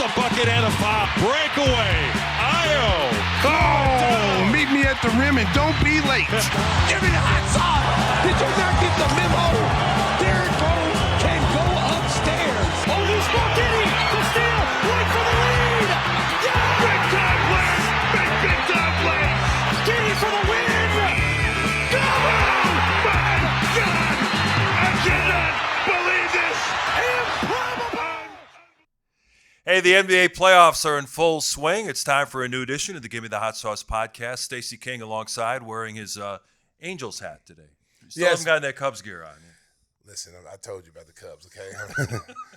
a bucket and a foul. Breakaway. Io. Oh, meet me at the rim and don't be late. Give me the hot sauce. Did you not get the memo? Derek Rose can go upstairs. Oh, he's walked in. The steal. Right for the lead. Yeah! Big time play. Big time play. Giddy for the win. Go! My God! I cannot believe this. Improbable. Hey, the NBA playoffs are in full swing. It's time for a new edition of the Gimme the Hot Sauce podcast. Stacey King alongside, wearing his Angels hat today. You still haven't gotten that Cubs gear on. Listen, I told you about the Cubs, okay?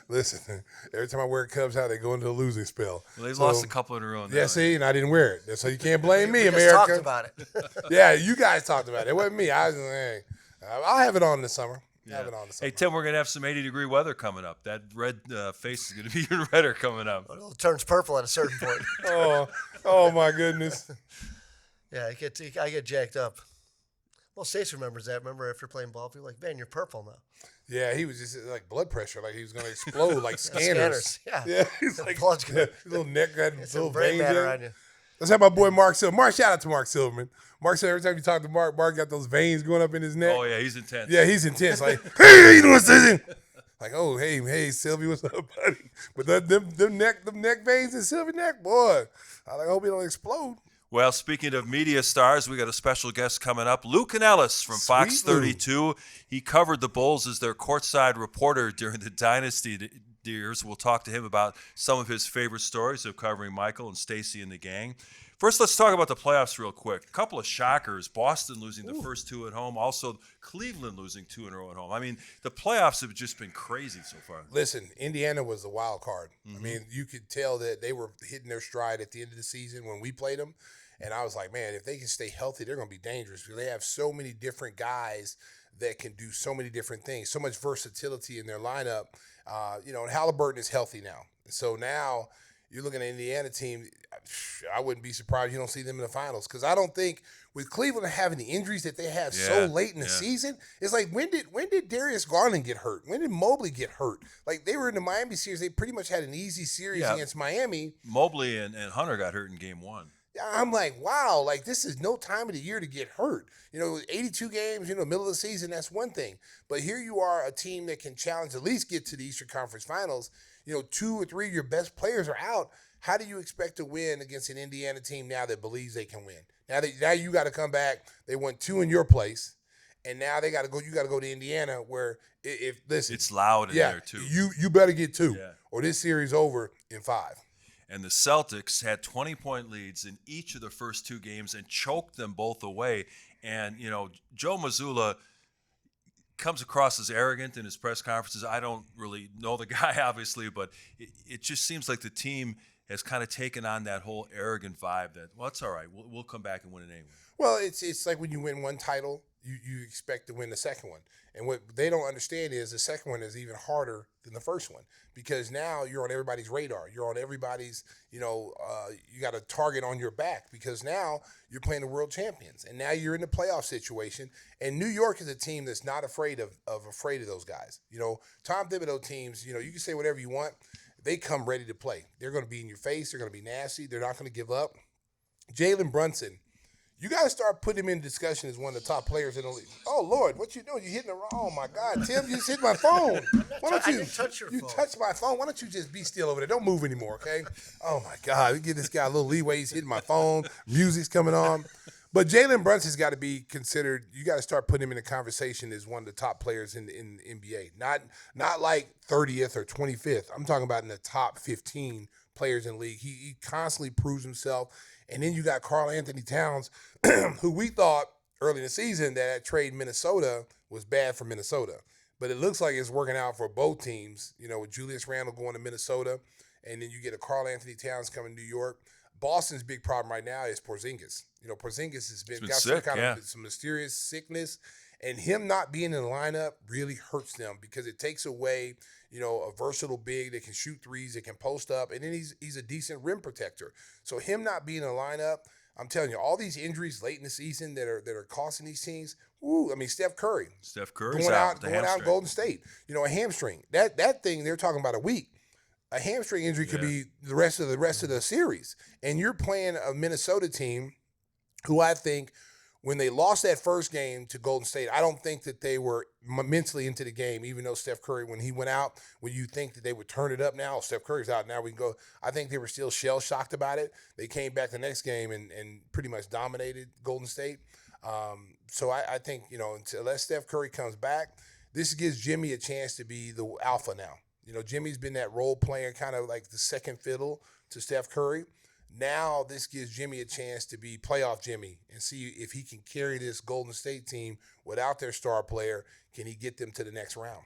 Listen, every time I wear a Cubs hat, they go into a losing spell. Well, they've lost a couple in a row now. Yeah, see, and I didn't wear it. So you can't blame me, we America. Just talked about it. Yeah, you guys talked about it. It wasn't me. I was hey, I'll have it on this summer. Yeah. Hey, Tim, we're going to have some 80-degree weather coming up. That red face is going to be even redder coming up. Well, it turns purple at a certain point. oh, my goodness. Yeah, I get jacked up. Well, Stacey remembers that. Remember after playing ball, people were like, man, you're purple now. Yeah, he was just like blood pressure, like he was going to explode like scanners. Yeah. He's like, blood's gonna, little neck, got little brain veins matter in. on you. Let's have my boy Mark Silverman. Mark, shout out to Mark Silverman. Mark said every time you talk to Mark got those veins going up in his neck. Oh, yeah, he's intense. Yeah, he's intense. Like, hey, how you doing, Stacey? Like, oh, hey, Sylvie, what's up, buddy? But them neck veins in Sylvie's neck, boy, I hope he don't explode. Well, speaking of media stars, we got a special guest coming up. Lou Canellis from Fox 32. He covered the Bulls as their courtside reporter during the Dynasty years. We'll talk to him about some of his favorite stories of covering Michael and Stacey and the gang. First, let's talk about the playoffs real quick. A couple of shockers. Boston losing the first two at home. Also, Cleveland losing 2 in a row at home. I mean, the playoffs have just been crazy so far. Listen, Indiana was the wild card. I mean, you could tell that they were hitting their stride at the end of the season when we played them. And I was like, man, if they can stay healthy, they're going to be dangerous because they have so many different guys that can do so many different things, so much versatility in their lineup. And Halliburton is healthy now. So now you're looking at an Indiana team, I wouldn't be surprised you don't see them in the finals because I don't think with Cleveland having the injuries that they have so late in the season, it's like when did Darius Garland get hurt? When did Mobley get hurt? Like they were in the Miami series, they pretty much had an easy series against Miami. Mobley and Hunter got hurt in game 1. I'm like, wow, like this is no time of the year to get hurt. 82 games, middle of the season, that's one thing. But here you are, a team that can challenge, at least get to the Eastern Conference Finals. 2 or 3 of your best players are out. How do you expect to win against an Indiana team now that believes they can win? Now you got to come back. They won 2 in your place, and now they got to go. You got to go to Indiana, where listen, it's loud in there too. You better get 2, Yeah. or this series over in 5. And the Celtics had 20-point leads in each of the first 2 games and choked them both away. And, Joe Mazzulla comes across as arrogant in his press conferences. I don't really know the guy, obviously, but it just seems like the team has kind of taken on that whole arrogant vibe that, well, it's all right. We'll come back and win it anyway. Well, it's like when you win one title, you expect to win the second one. And what they don't understand is the second one is even harder than the first one because now you're on everybody's radar. You're on everybody's, you got a target on your back because now you're playing the world champions. And now you're in the playoff situation. And New York is a team that's not afraid of those guys. Tom Thibodeau teams, you can say whatever you want. They come ready to play. They're going to be in your face. They're going to be nasty. They're not going to give up. Jalen Brunson. You got to start putting him in discussion as one of the top players in the league. Oh, Lord, what you doing? You hitting the wrong. Oh, my God. Tim, you just hit my phone. Why don't I didn't touch your phone. You touched my phone. Why don't you just be still over there? Don't move anymore, okay? Oh, my God. We give this guy a little leeway. He's hitting my phone. Music's coming on. But Jalen Brunson's got to be considered. You got to start putting him in the conversation as one of the top players in the NBA. Not like 30th or 25th. I'm talking about in the top 15 players in the league. He constantly proves himself. And then you got Karl Anthony Towns, who we thought early in the season that trade Minnesota was bad for Minnesota. But it looks like it's working out for both teams, with Julius Randle going to Minnesota, and then you get a Karl Anthony Towns coming to New York. Boston's big problem right now is Porzingis. Porzingis has been got sick, some mysterious sickness, and him not being in the lineup really hurts them because it takes away a versatile big that can shoot threes, that can post up, and then he's a decent rim protector. So him not being in the lineup, I'm telling you, all these injuries late in the season that are costing these teams. Steph Curry going out Golden State, a hamstring. That thing they're talking about a week. A hamstring injury could be the rest of the series. And you're playing a Minnesota team who I think when they lost that first game to Golden State, I don't think that they were mentally into the game, even though Steph Curry, when he went out, when you think that they would turn it up now, Steph Curry's out, now we can go. I think they were still shell-shocked about it. They came back the next game and pretty much dominated Golden State. So I think, unless Steph Curry comes back, this gives Gimme a chance to be the alpha now. Jimmy's been that role player, kind of like the second fiddle to Steph Curry. Now this gives Gimme a chance to be playoff Gimme and see if he can carry this Golden State team without their star player. Can he get them to the next round?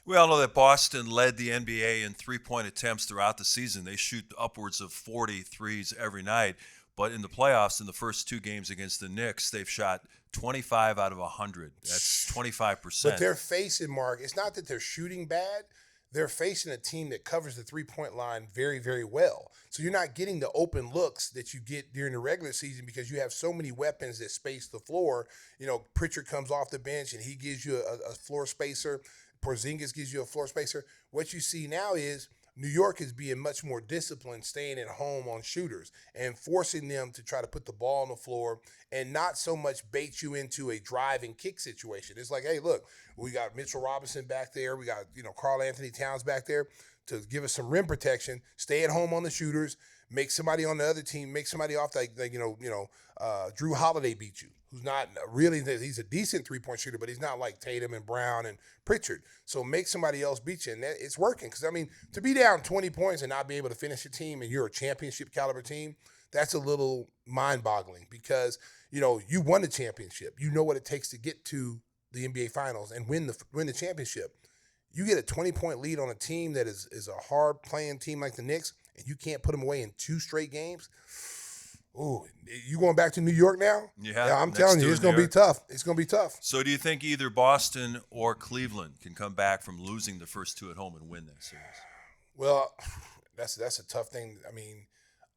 We all know that Boston led the NBA in three-point attempts throughout the season. They shoot upwards of 40 threes every night. But in the playoffs, in the first two games against the Knicks, they've shot 25 out of 100. That's 25%. But they're facing, Mark, it's not that they're shooting bad. They're facing a team that covers the three-point line very, very well. So you're not getting the open looks that you get during the regular season because you have so many weapons that space the floor. Pritchard comes off the bench and he gives you a floor spacer. Porzingis gives you a floor spacer. What you see now is New York is being much more disciplined, staying at home on shooters and forcing them to try to put the ball on the floor and not so much bait you into a drive and kick situation. It's like, hey, look, we got Mitchell Robinson back there. We got, Karl Anthony Towns back there to give us some rim protection, stay at home on the shooters, make somebody on the other team, make somebody off Drew Holiday beat you, who's not really, he's a decent three-point shooter, but he's not like Tatum and Brown and Pritchard. So make somebody else beat you, and it's working. Because, to be down 20 points and not be able to finish a team and you're a championship caliber team, that's a little mind-boggling because, you won the championship. You know what it takes to get to the NBA Finals and win the championship. You get a 20-point lead on a team that is a hard-playing team like the Knicks, and you can't put them away in 2 straight games. Ooh, you going back to New York now? Yeah, I'm telling you, it's going to be tough. It's going to be tough. So do you think either Boston or Cleveland can come back from losing the first two at home and win that series? Well, that's a tough thing.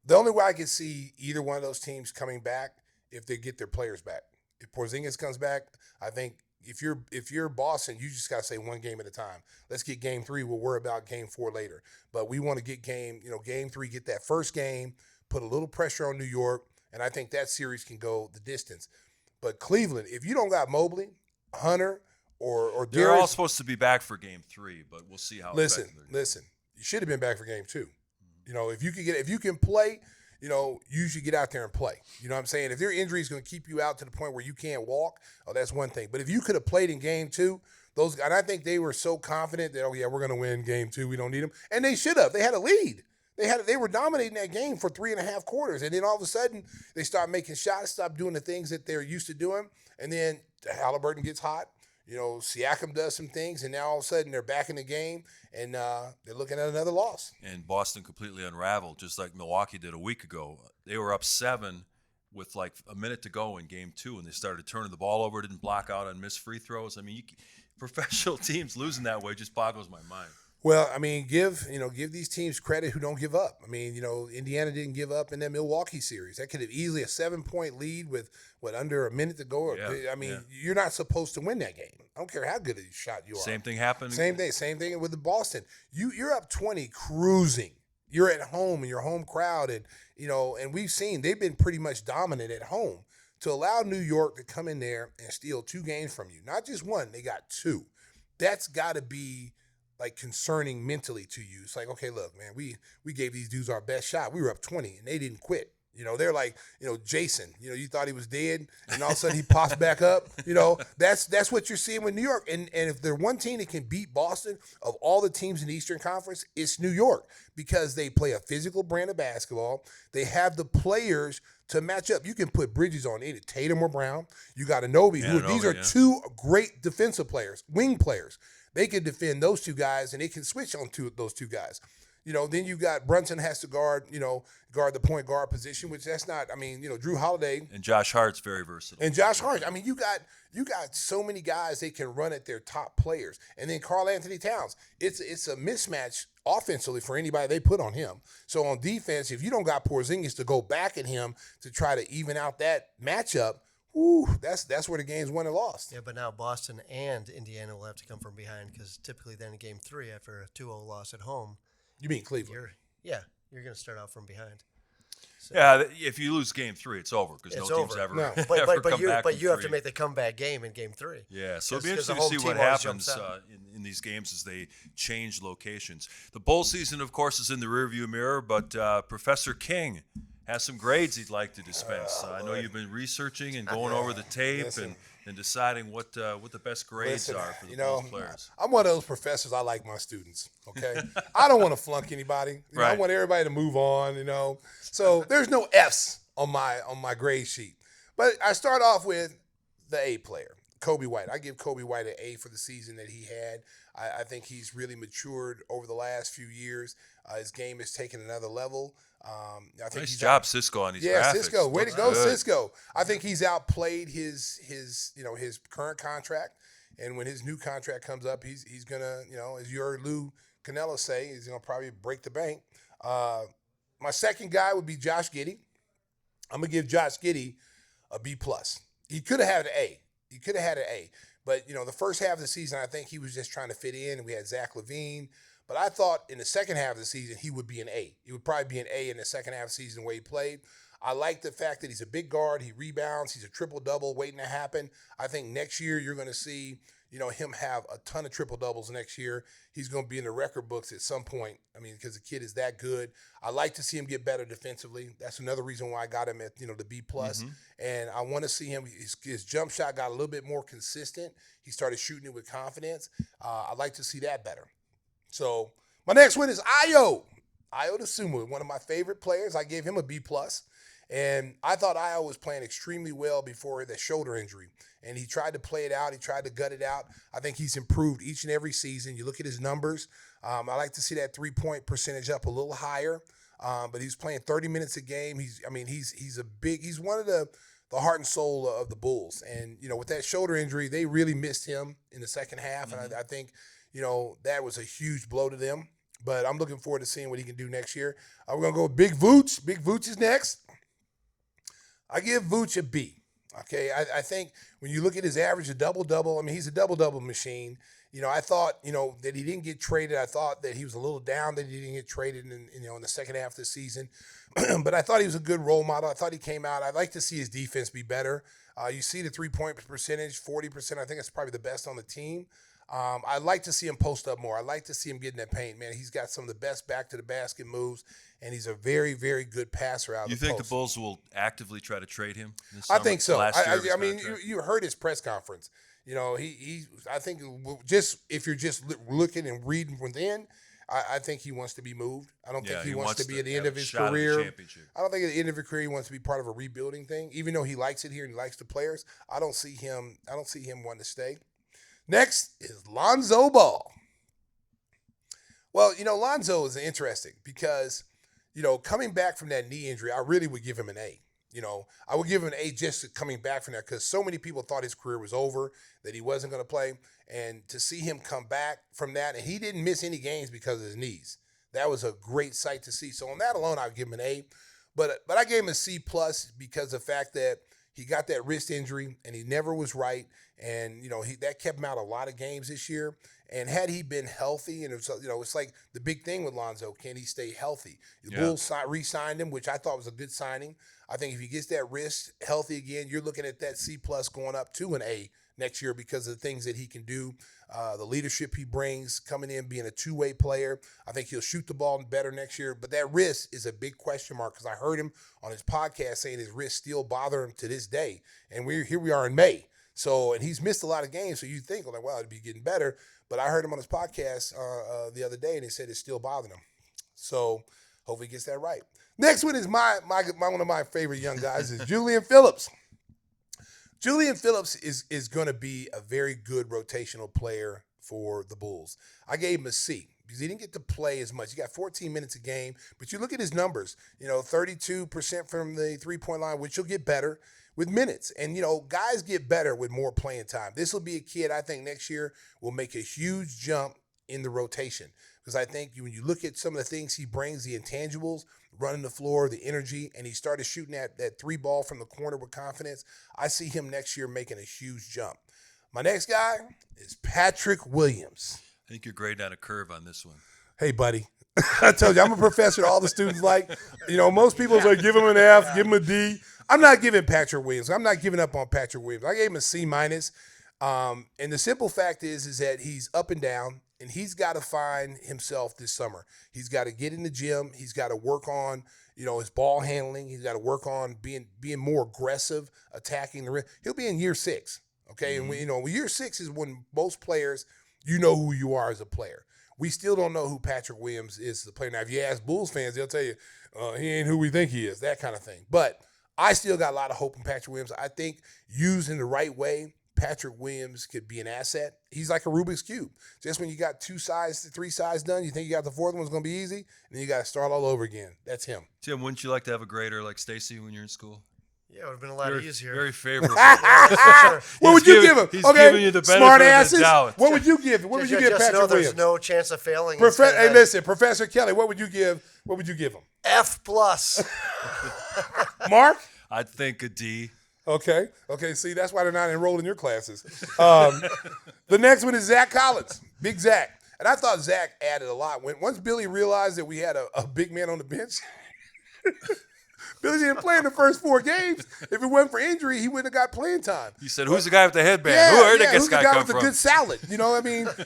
The only way I could see either one of those teams coming back if they get their players back. If Porzingis comes back, I think if you're Boston, you just got to say one game at a time. Let's get game 3. We'll worry about game 4 later. But we want to get game 3, get that first game, put a little pressure on New York, and I think that series can go the distance. But Cleveland, if you don't got Mobley, Hunter, or they're Darius, all supposed to be back for game 3, but we'll see how. Listen, you should have been back for game 2. If you can play, you should get out there and play. You know what I'm saying? If their injury is going to keep you out to the point where you can't walk, that's one thing. But if you could have played in game 2, and I think they were so confident that, we're going to win game 2. We don't need them. And they should have. They had a lead. They were dominating that game for 3.5 quarters. And then all of a sudden, they start making shots, stop doing the things that they're used to doing. And then Halliburton gets hot. Siakam does some things, and now all of a sudden they're back in the game, and they're looking at another loss. And Boston completely unraveled, just like Milwaukee did a week ago. They were up 7 with like a minute to go in game 2, and they started turning the ball over, didn't block out on missed free throws. Professional teams losing that way just boggles my mind. Well, give these teams credit who don't give up. Indiana didn't give up in that Milwaukee series. That could have easily a 7-point lead with under a minute to go. You're not supposed to win that game. I don't care how good a shot you are. Same thing happened. Same thing with the Boston. You're up 20, cruising. You're at home in your home crowd, and we've seen they've been pretty much dominant at home. To allow New York to come in there and steal 2 games from you, not just 1, they got 2. That's got to be concerning mentally to you. It's like, okay, look, man, we gave these dudes our best shot. We were up 20 and they didn't quit. They're like, Jason, you thought he was dead and all of a sudden he pops back up. That's what you're seeing with New York. And if there's one team that can beat Boston of all the teams in the Eastern Conference, it's New York because they play a physical brand of basketball. They have the players to match up. You can put Bridges on either Tatum or Brown. You got Anobi. These are 2 great defensive players, wing players. They can defend those 2 guys, and they can switch on those 2 guys. Then you got Brunson has to guard the point guard position, which that's not. Drew Holiday and Josh Hart's very versatile. And Josh Hart. You got so many guys they can run at their top players, and then Karl Anthony Towns. It's a mismatch offensively for anybody they put on him. So on defense, if you don't got Porzingis to go back at him to try to even out that matchup. Ooh, that's where the game's won and lost. Yeah, but now Boston and Indiana will have to come from behind because typically then in game 3 after a 2-0 loss at home, You mean Cleveland? You're going to start out from behind. So. Yeah, if you lose game 3, it's over because It's no team's over. ever, No. ever come back But from you have 3. to make the comeback game in game 3. Yeah, so it'll be Because interesting the to see home what team always happens jumps out. in these games as they change locations. The bowl season, of course, is in the rearview mirror, but Professor King has some grades he'd like to dispense. I know you've been researching and going over the tape and deciding what the best grades are for the Bulls players. I'm one of those professors. I like my students. Okay, I don't want to flunk anybody. You know, I want everybody to move on. You know, so there's no F's on my grade sheet. But I start off with the A player, Kobe White. I give Kobe White an A for the season that he had. I think he's really matured over the last few years. His game has taken another level. I think Nice job, Cisco, on these graphics. Cisco, way to Looks go, good. Cisco. I think he's outplayed his current contract, and when his new contract comes up, he's gonna, as you heard Lou Canella say, he's gonna probably break the bank. My second guy would be Josh Giddey. I'm gonna give Josh Giddey a B+. He could have had an A. But, the first half of the season, I think he was just trying to fit in. We had Zach LaVine. But I thought in the second half of the season, he would be an A. He would probably be an A in the second half of the season the way he played. I like the fact that he's a big guard. He rebounds. He's a triple-double waiting to happen. I think next year you're going to see, him have a ton of triple-doubles next year. He's going to be in the record books at some point. I mean, because the kid is that good. I like to see him get better defensively. That's another reason why I got him at, the B+. And I want to see him. His jump shot got a little bit more consistent. He started shooting it with confidence. I'd like to see that better. So my next one is Ayo Dosunmu, one of my favorite players. I gave him a B+. And I thought Ayo was playing extremely well before the shoulder injury. And he tried to play it out. He tried to gut it out. I think he's improved each and every season. You look at his numbers. I like to see that three-point percentage up a little higher. But he's playing 30 minutes a game. He's one of the heart and soul of the Bulls. And, with that shoulder injury, they really missed him in the second half. And I think, that was a huge blow to them. But I'm looking forward to seeing what he can do next year. We're going to go with Big Vooch. Big Vooch is next. I give Vooch a B. Okay, I think when you look at his average, a double-double, he's a double-double machine. I thought, that he didn't get traded. I thought that he was a little down that he didn't get traded in the second half of the season. But I thought he was a good role model. I thought he came out. I'd like to see his defense be better. You see the three-point percentage, 40%. I think it's probably the best on the team. I'd like to see him post up more. I'd like to see him get in that paint, man. He's got some of the best back-to-the-basket moves, and he's a very, very good passer out of the post. You think the Bulls will actively try to trade him this I summer? think so. I mean, you heard his press conference. I think just if you're just looking and reading within, I think he wants to be moved. I don't think he wants to be at the end of his career. I don't think at the end of his career he wants to be part of a rebuilding thing. Even though he likes it here and he likes the players, I don't see him wanting to stay. Next is Lonzo Ball. Well, Lonzo is interesting because, coming back from that knee injury, I really would give him an A. I would give him an A just coming back from that because so many people thought his career was over, that he wasn't going to play. And to see him come back from that, and he didn't miss any games because of his knees. That was a great sight to see. So on that alone, I would give him an A. But I gave him a C+ because of the fact that he got that wrist injury and he never was right. And, that kept him out a lot of games this year. And had he been healthy, and it's like the big thing with Lonzo, can he stay healthy? The Bulls re-signed him, which I thought was a good signing. I think if he gets that wrist healthy again, you're looking at that C+ going up to an A next year because of the things that he can do, the leadership he brings, coming in, being a two-way player. I think he'll shoot the ball better next year. But that wrist is a big question mark because I heard him on his podcast saying his wrist still bother him to this day. And here we are in May. So, and he's missed a lot of games, so you think, well, it'd be getting better. But I heard him on his podcast the other day, and he said it's still bothering him. So, hopefully he gets that right. Next one is my one of my favorite young guys is Julian Phillips. Julian Phillips is going to be a very good rotational player for the Bulls. I gave him a C because he didn't get to play as much. He got 14 minutes a game, but you look at his numbers, 32% from the three-point line, which will get better with minutes. And, guys get better with more playing time. This will be a kid I think next year will make a huge jump in the rotation because I think when you look at some of the things he brings, the intangibles, running the floor, the energy, and he started shooting that three ball from the corner with confidence, I see him next year making a huge jump. My next guy is Patrick Williams. I think you're grading on a curve on this one. Hey, buddy, I told you, I'm a professor all the students like. Most people say give him an F, give him a D. I'm not giving Patrick Williams. I'm not giving up on Patrick Williams. I gave him a C-. And the simple fact is that he's up and down, and he's got to find himself this summer. He's got to get in the gym. He's got to work on, his ball handling. He's got to work on being more aggressive, attacking the rim. He'll be in year 6, okay? Mm-hmm. And year 6 is when most players, you know who you are as a player. We still don't know who Patrick Williams is as a player. Now, if you ask Bulls fans, they'll tell you he ain't who we think he is, that kind of thing. But I still got a lot of hope in Patrick Williams. I think used in the right way, Patrick Williams could be an asset. He's like a Rubik's Cube. Just when you got 2 sides, 3 sides done, you think you got the 4th one's going to be easy, and then you got to start all over again. That's him. Tim, wouldn't you like to have a grader like Stacey when you're in school? Yeah, it would have been a lot easier. Very favorable. What would you give him? He's giving you the benefit smart of asses. the doubt. What would you give? What would you give Patrick know Williams? There's no chance of failing. Hey, listen, Professor Kelley, what would you give? What would you give him? F+. Mark? I'd think a D. Okay. See, that's why they're not enrolled in your classes. The next one is Zach Collins, Big Zach. And I thought Zach added a lot. Once Billy realized that we had a big man on the bench, Billy didn't play in the first 4 games. If it wasn't for injury, he wouldn't have got playing time. He said, who's the guy with the headband? Who's this the guy guy come with the from? good salad?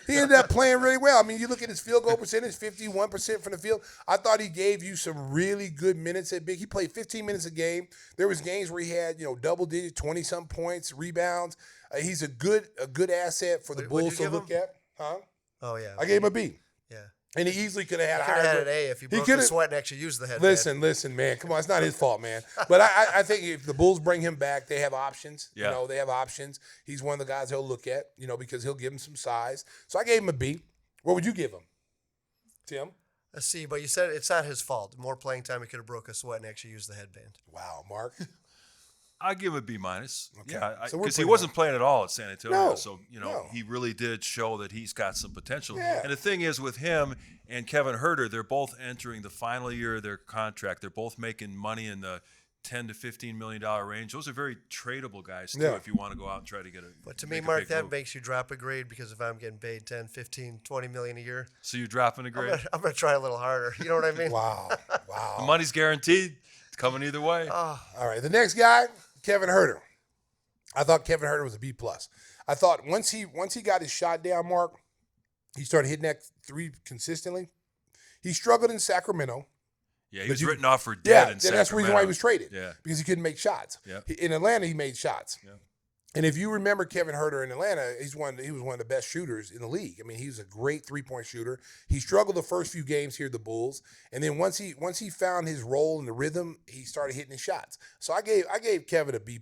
He ended up playing really well. You look at his field goal percentage, 51% from the field. I thought he gave you some really good minutes at big. He played 15 minutes a game. There was games where he had, double-digit, 20-some points, rebounds. He's a good asset for the Bulls to look at. Huh? Oh, yeah. I gave him a B. Yeah. And he easily could have had an A if he broke the sweat and actually used the headband. Listen, man. Come on. It's not his fault, man. But I think if the Bulls bring him back, they have options. Yeah. They have options. He's one of the guys he'll look at, because he'll give him some size. So I gave him a B. What would you give him, Tim? A C, but you said it's not his fault. More playing time, he could have broke a sweat and actually used the headband. Wow, Mark. I'll give him a B-. Okay. Yeah, So because he wasn't playing at all at San Antonio. No, so, no. he really did show that he's got some potential. Yeah. And the thing is with him and Kevin Huerter, they're both entering the final year of their contract. They're both making money in the $10 to $15 million range. Those are very tradable guys, too, if you want to go out and try to get a But to me, Mark, that makes you drop a grade because if I'm getting paid 10, 15, 20 million a year. So you're dropping a grade? I'm going to try a little harder. You know what I mean? Wow. The money's guaranteed. It's coming either way. All right. The next guy, Kevin Huerter. I thought Kevin Huerter was a B+. I thought once he got his shot down, Mark, he started hitting that 3 consistently. He struggled in Sacramento. Yeah, he was written off for dead in Sacramento. That's the reason why he was traded. Yeah. Because he couldn't make shots. Yeah. In Atlanta, he made shots. Yeah. And if you remember Kevin Huerter in Atlanta, he was one of the best shooters in the league. He was a great 3-point shooter. He struggled the first few games here at the Bulls, and then once he found his role in the rhythm, he started hitting his shots. So I gave Kevin a B+.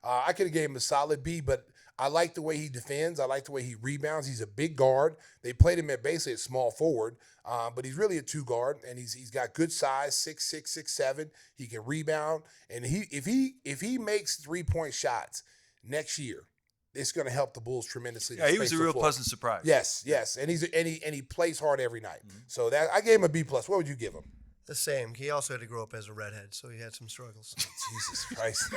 I could have gave him a solid B, but I like the way he defends. I like the way he rebounds. He's a big guard. They played him at basically a small forward, but he's really a 2 guard, and he's got good size, 6'6", 6'7". He can rebound, and if he makes 3-point shots next year, it's going to help the Bulls tremendously. Yeah, he was a real pleasant surprise. Yes, and he plays hard every night. Mm-hmm. So that I gave him a B+. What would you give him? The same. He also had to grow up as a redhead, so he had some struggles. Jesus Christ.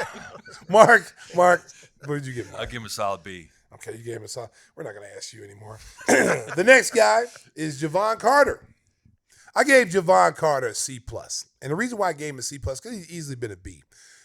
Mark, what did you give him? I'll give him a solid B. Okay, you gave him a solid. We're not going to ask you anymore. The next guy is Javon Carter. I gave Javon Carter a C+. And the reason why I gave him a C+, because he's easily been a B.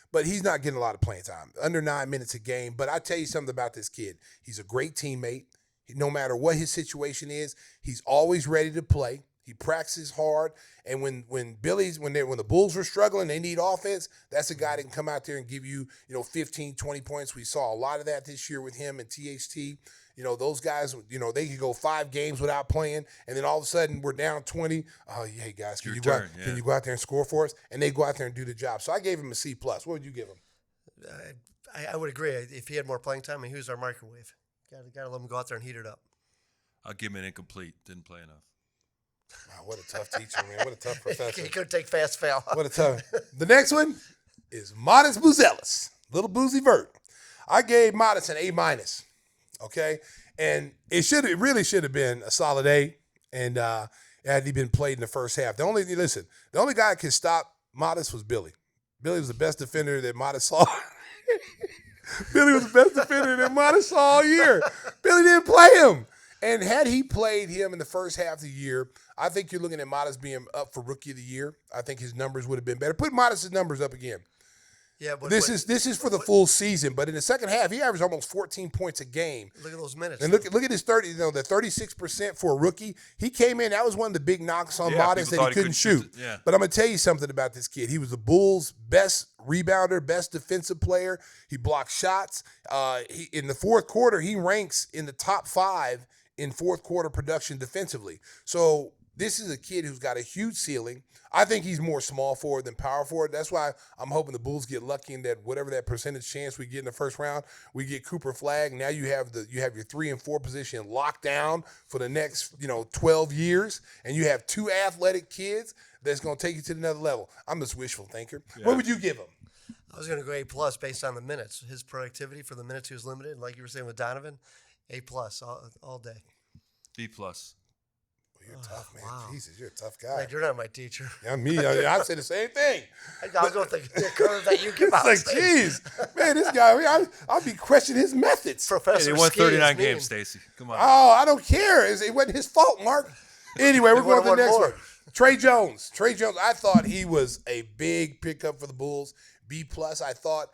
But he's not getting a lot of playing time, under 9 minutes a game. But I tell you something about this kid. He's a great teammate. No matter what his situation is, he's always ready to play. He practices hard. And when the Bulls were struggling, they need offense, that's a guy that can come out there and give you, 15, 20 points. We saw a lot of that this year with him and THT. Those guys, they could go 5 games without playing, and then all of a sudden we're down 20. Oh, hey, guys, can you go out there and score for us? And they go out there and do the job. So I gave him a C+. What would you give him? I would agree. If he had more playing time, he was our microwave. Got to let him go out there and heat it up. I'll give him an incomplete. Didn't play enough. Wow, what a tough teacher, man. What a tough professor. He could take fast foul. What a tough. The next one is Modest Buzelis, little boozy vert. I gave Modest an A-. Okay, and it really should have been a solid A, and had he been played in the first half. The only guy that could stop Modest was Billy. Billy was the best defender that Modest saw. Billy was the best defender that Modest saw all year. Billy didn't play him, and had he played him in the first half of the year, I think you're looking at Modest being up for Rookie of the Year. I think his numbers would have been better. Put Modest's numbers up again. Yeah, but This is for the full season, but in the second half, he averaged almost 14 points a game. Look at those minutes. And look at his 30, the 36% for a rookie. He came in. That was one of the big knocks on Modest, that he couldn't shoot. Yeah. But I'm gonna tell you something about this kid. He was the Bulls' best rebounder, best defensive player. He blocked shots. In the fourth quarter, he ranks in the top 5 in fourth quarter production defensively. So this is a kid who's got a huge ceiling. I think he's more small forward than power forward. That's why I'm hoping the Bulls get lucky in that whatever that percentage chance we get in the first round, we get Cooper Flag. Now you have your 3 and 4 position locked down for the next 12 years, and you have 2 athletic kids that's going to take you to another level. I'm just wishful thinker. Yeah. What would you give him? I was going to go A+ based on the minutes. His productivity for the minutes he was limited, like you were saying with Donovan, A+ all day. B+. You're tough, man. Wow. Jesus, you're a tough guy. Like, you're not my teacher. Yeah, me. I say the same thing. I was going to the curve that you give out. It's like, geez, man, this guy, I'll be questioning his methods. Professor He won Ski 39 is mean. games, Stacey. Come on. Oh, I don't care. It wasn't his fault, Mark. Anyway, we're going to the next one. Trey Jones. I thought he was a big pickup for the Bulls. B+. I thought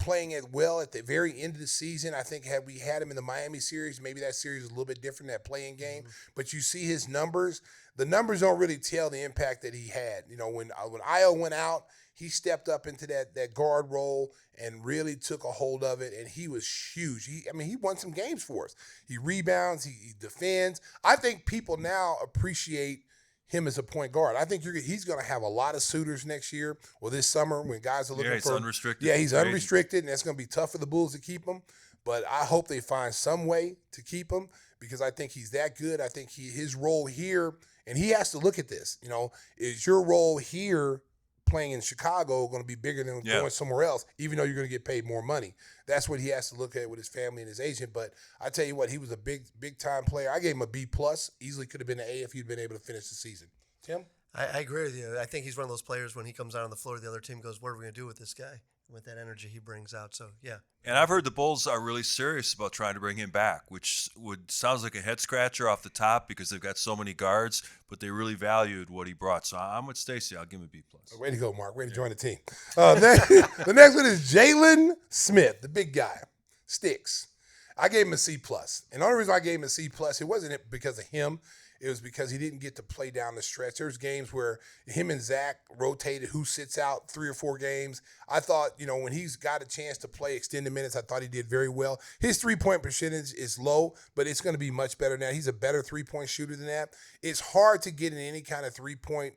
playing it well at the very end of the season. I think had we had him in the Miami series, maybe that series was a little bit different, that playing game. But you see his numbers. The numbers don't really tell the impact that he had. When Io went out, he stepped up into that guard role and really took a hold of it, and he was huge. He won some games for us. He rebounds, he defends. I think people now appreciate him as a point guard. I think he's going to have a lot of suitors next year or this summer when guys are looking for. He's unrestricted. Yeah, he's unrestricted, and that's going to be tough for the Bulls to keep him. But I hope they find some way to keep him because I think he's that good. I think his role here, and he has to look at this. Is your role here playing in Chicago going to be bigger than going somewhere else, even though you're going to get paid more money? That's what he has to look at with his family and his agent. But I tell you what, he was a big time player. I gave him a B+. Easily could have been an A if he'd been able to finish the season. Tim? I agree with you. I think he's one of those players when he comes out on the floor, the other team goes, what are we going to do with this guy? With that energy he brings out. So, yeah. And I've heard the Bulls are really serious about trying to bring him back, which sounds like a head scratcher off the top because they've got so many guards, but they really valued what he brought. So I'm with Stacey. I'll give him a B+. Way to go, Mark. Way to join the team. The next one is Jalen Smith, the big guy. Sticks. I gave him a C+. And the only reason I gave him a C+, it wasn't because of him. It was because he didn't get to play down the stretch. There's games where him and Zach rotated who sits out 3 or 4 games. I thought, when he's got a chance to play extended minutes, I thought he did very well. His 3-point percentage is low, but it's going to be much better now. He's a better 3-point shooter than that. It's hard to get in any kind of 3-point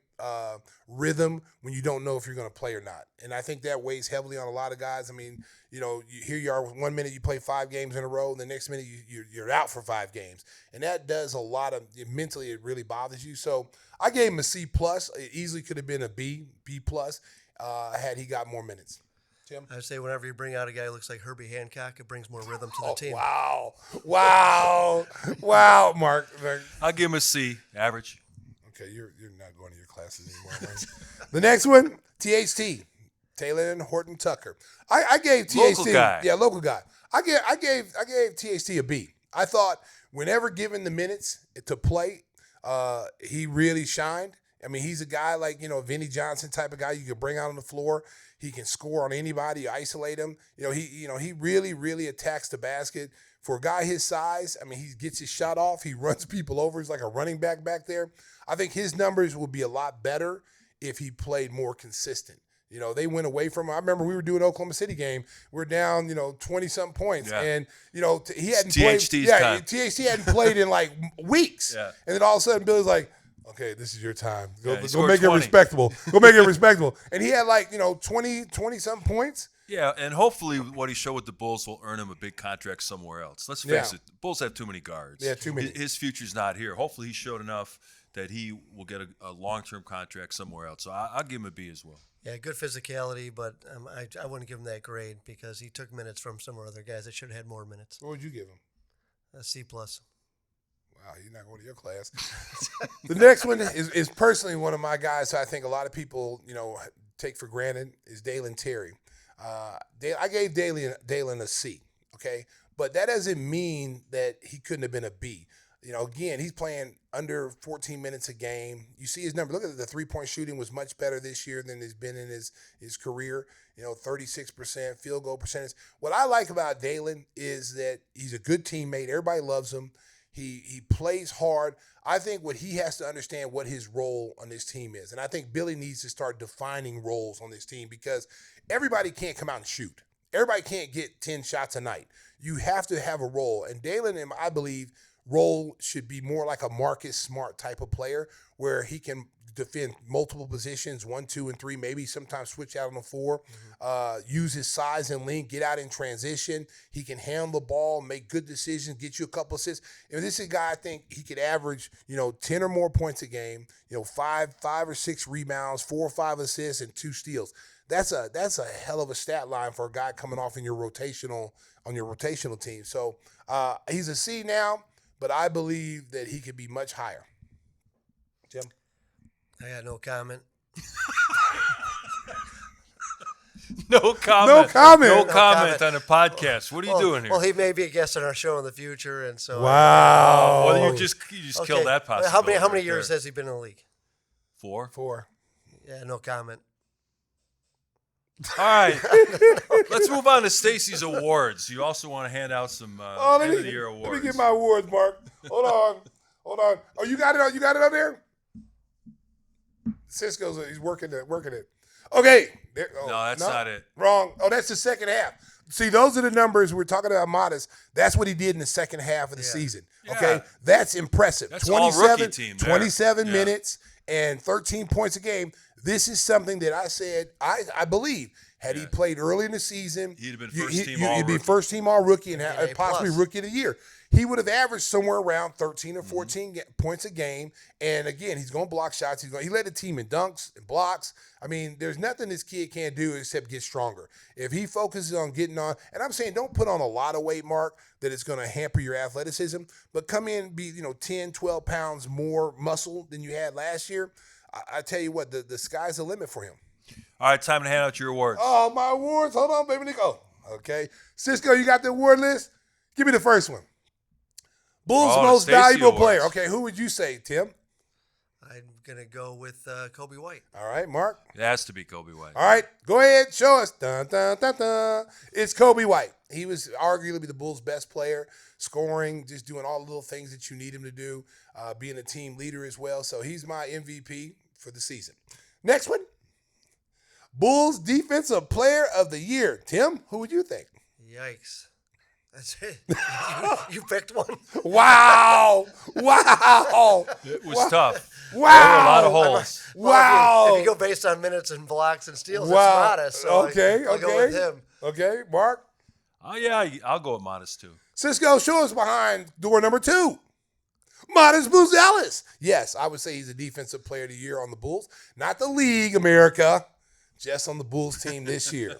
rhythm when you don't know if you're going to play or not. And I think that weighs heavily on a lot of guys. Here you are, 1 minute you play 5 games in a row, and the next minute you're out for 5 games. And that does a lot of, mentally it really bothers you. So I gave him a C+. It easily could have been a B+, had he got more minutes. Tim? I would say whenever you bring out a guy who looks like Herbie Hancock, it brings more rhythm to the team. Wow, Mark. I'll give him a C, average. Okay, you're not going to your classes anymore. Right? The next one, THT, Taylor and Horton Tucker. I gave THT local guy. Yeah, local guy. I gave THT a B. I thought whenever given the minutes to play, he really shined. He's a guy like Vinnie Johnson type of guy you could bring out on the floor. He can score on anybody, isolate him. He really attacks the basket. For a guy his size, he gets his shot off. He runs people over. He's like a running back there. I think his numbers will be a lot better if he played more consistent. They went away from him. I remember we were doing Oklahoma City game. We're down, 20-something points. Yeah. And, he hadn't played. THT hadn't played in like weeks. Yeah. And then all of a sudden, Billy's like, okay, this is your time. Go make it respectable. Go make it respectable. And he had 20-something points. Yeah, and hopefully what he showed with the Bulls will earn him a big contract somewhere else. Let's face it, the Bulls have too many guards. Yeah, too many. His future's not here. Hopefully he showed enough that he will get a long-term contract somewhere else. So I'll give him a B as well. Yeah, good physicality, but I wouldn't give him that grade because he took minutes from some other guys that should have had more minutes. What would you give him? A C+. Wow, you're not going to your class. The next one is personally one of my guys who I think a lot of people, take for granted is Dalen Terry. I gave Dalen a C, okay? But that doesn't mean that he couldn't have been a B. Again, he's playing under 14 minutes a game. You see his number. Look at the three-point shooting was much better this year than it's been in his career. 36% field goal percentage. What I like about Dalen is that he's a good teammate. Everybody loves him. He plays hard. I think what he has to understand what his role on this team is. And I think Billy needs to start defining roles on this team because everybody can't come out and shoot. Everybody can't get 10 shots a night. You have to have a role. And Dalen, I believe, role should be more like a Marcus Smart type of player where he can defend multiple positions, 1, 2, and 3, maybe sometimes switch out on the 4, use his size and length, get out in transition. He can handle the ball, make good decisions, get you a couple assists. This is a guy I think he could average, 10 or more points a game, 5 or 6 rebounds, 4 or 5 assists, and 2 steals. That's a hell of a stat line for a guy coming off on your rotational team. So he's a C now, but I believe that he could be much higher. Jim? I got no comment. No comment. No comment. No comment on a podcast. What are you doing here? Well, he may be a guest on our show in the future, and so. Wow. Well, you just killed that possibility. How many years has he been in the league? 4. 4. Yeah, no comment. All right. Let's move on to Stacey's awards. You also want to hand out some end of the year awards. Let me get my awards, Mark. Hold on. Oh, you got it. You got it up there. Cisco's he's working it. Okay. No, that's not it. Wrong. Oh, that's the second half. See, those are the numbers we're talking about. Modest. That's what he did in the second half of the season. Okay, Yeah. That's impressive. That's all rookie team there. 27 minutes and 13 points a game. This is something that I said I believe had he played early in the season, he'd have been first team all he'd be rookie. first team all rookie and A+. possibly rookie of the year. He would have averaged somewhere around 13 or 14 points a game. And again, he's going to block shots. He led the team in dunks and blocks. I mean, there's nothing this kid can't do except get stronger. If he focuses on getting on, and I'm saying don't put on a lot of weight, Mark, that it's going to hamper your athleticism, but come in and be 10, 12 pounds more muscle than you had last year. I tell you what, the sky's the limit for him. All right, time to hand out your awards. Oh, my awards. Hold on, baby. Nico. Okay. Cisco, you got the award list? Give me the first one. Bulls most Stacey valuable awards. player. Okay, who would you say, Tim? I'm going to go with Kobe White. All right, Mark. It has to be Kobe White. All right, go ahead. Show us. Dun, dun, dun, dun. It's Kobe White. He was arguably the Bulls' best player, scoring, just doing all the little things that you need him to do, being a team leader as well. So he's my MVP for the season. Next one. Bulls Defensive Player of the Year. Tim, who would you think? Yikes. That's it. You picked one. Wow. Wow. It was tough. Wow. There were a lot of holes. Wow. If you go based on minutes and blocks and steals, Wow. it's Modest. So I'll go with him. Okay, Mark. Oh, yeah, I'll go with Modest, too. Cisco, show us behind door number 2. Modest Buzelis. Yes, I would say he's a defensive player of the year on the Bulls. Not the league, America. Just on the Bulls team this year.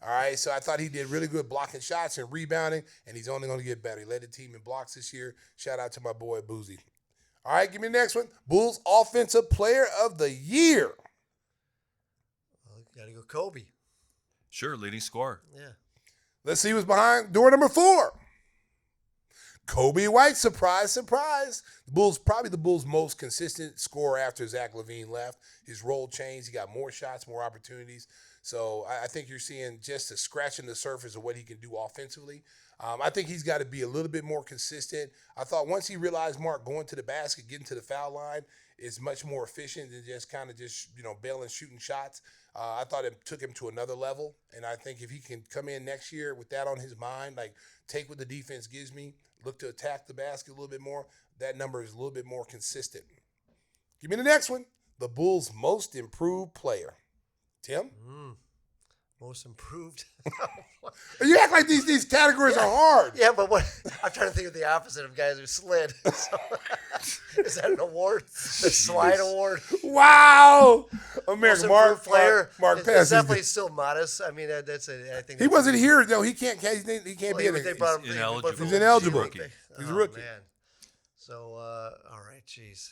All right, so I thought he did really good blocking shots and rebounding, and he's only going to get better. He led the team in blocks this year. Shout out to my boy, Boozy. All right, give me the next one. Bulls Offensive Player of the Year. Well, got to go Kobe. Sure, leading scorer. Yeah. Let's see what's behind door number 4. Kobe White, surprise, surprise. Probably the Bulls' most consistent scorer after Zach LaVine left. His role changed. He got more shots, more opportunities. So I think you're seeing just a scratching the surface of what he can do offensively. I think he's got to be a little bit more consistent. I thought once he realized, Mark, going to the basket, getting to the foul line is much more efficient than just kind of bailing, shooting shots. I thought it took him to another level. And I think if he can come in next year with that on his mind, like take what the defense gives me, look to attack the basket a little bit more, that number is a little bit more consistent. Give me the next one. The Bulls' most improved player. Tim? Most improved. You act like these categories are hard. Yeah, but what I'm trying to think of the opposite of guys who slid. So, is that an award? The slide award? Wow. Most American improved player. Mark It's Pass. definitely still Modest. I mean, I think He wasn't here, though. He can't be in They it. brought him. ineligible. He's He's ineligible. Rookie. He's a rookie. Man. So, all right, jeez.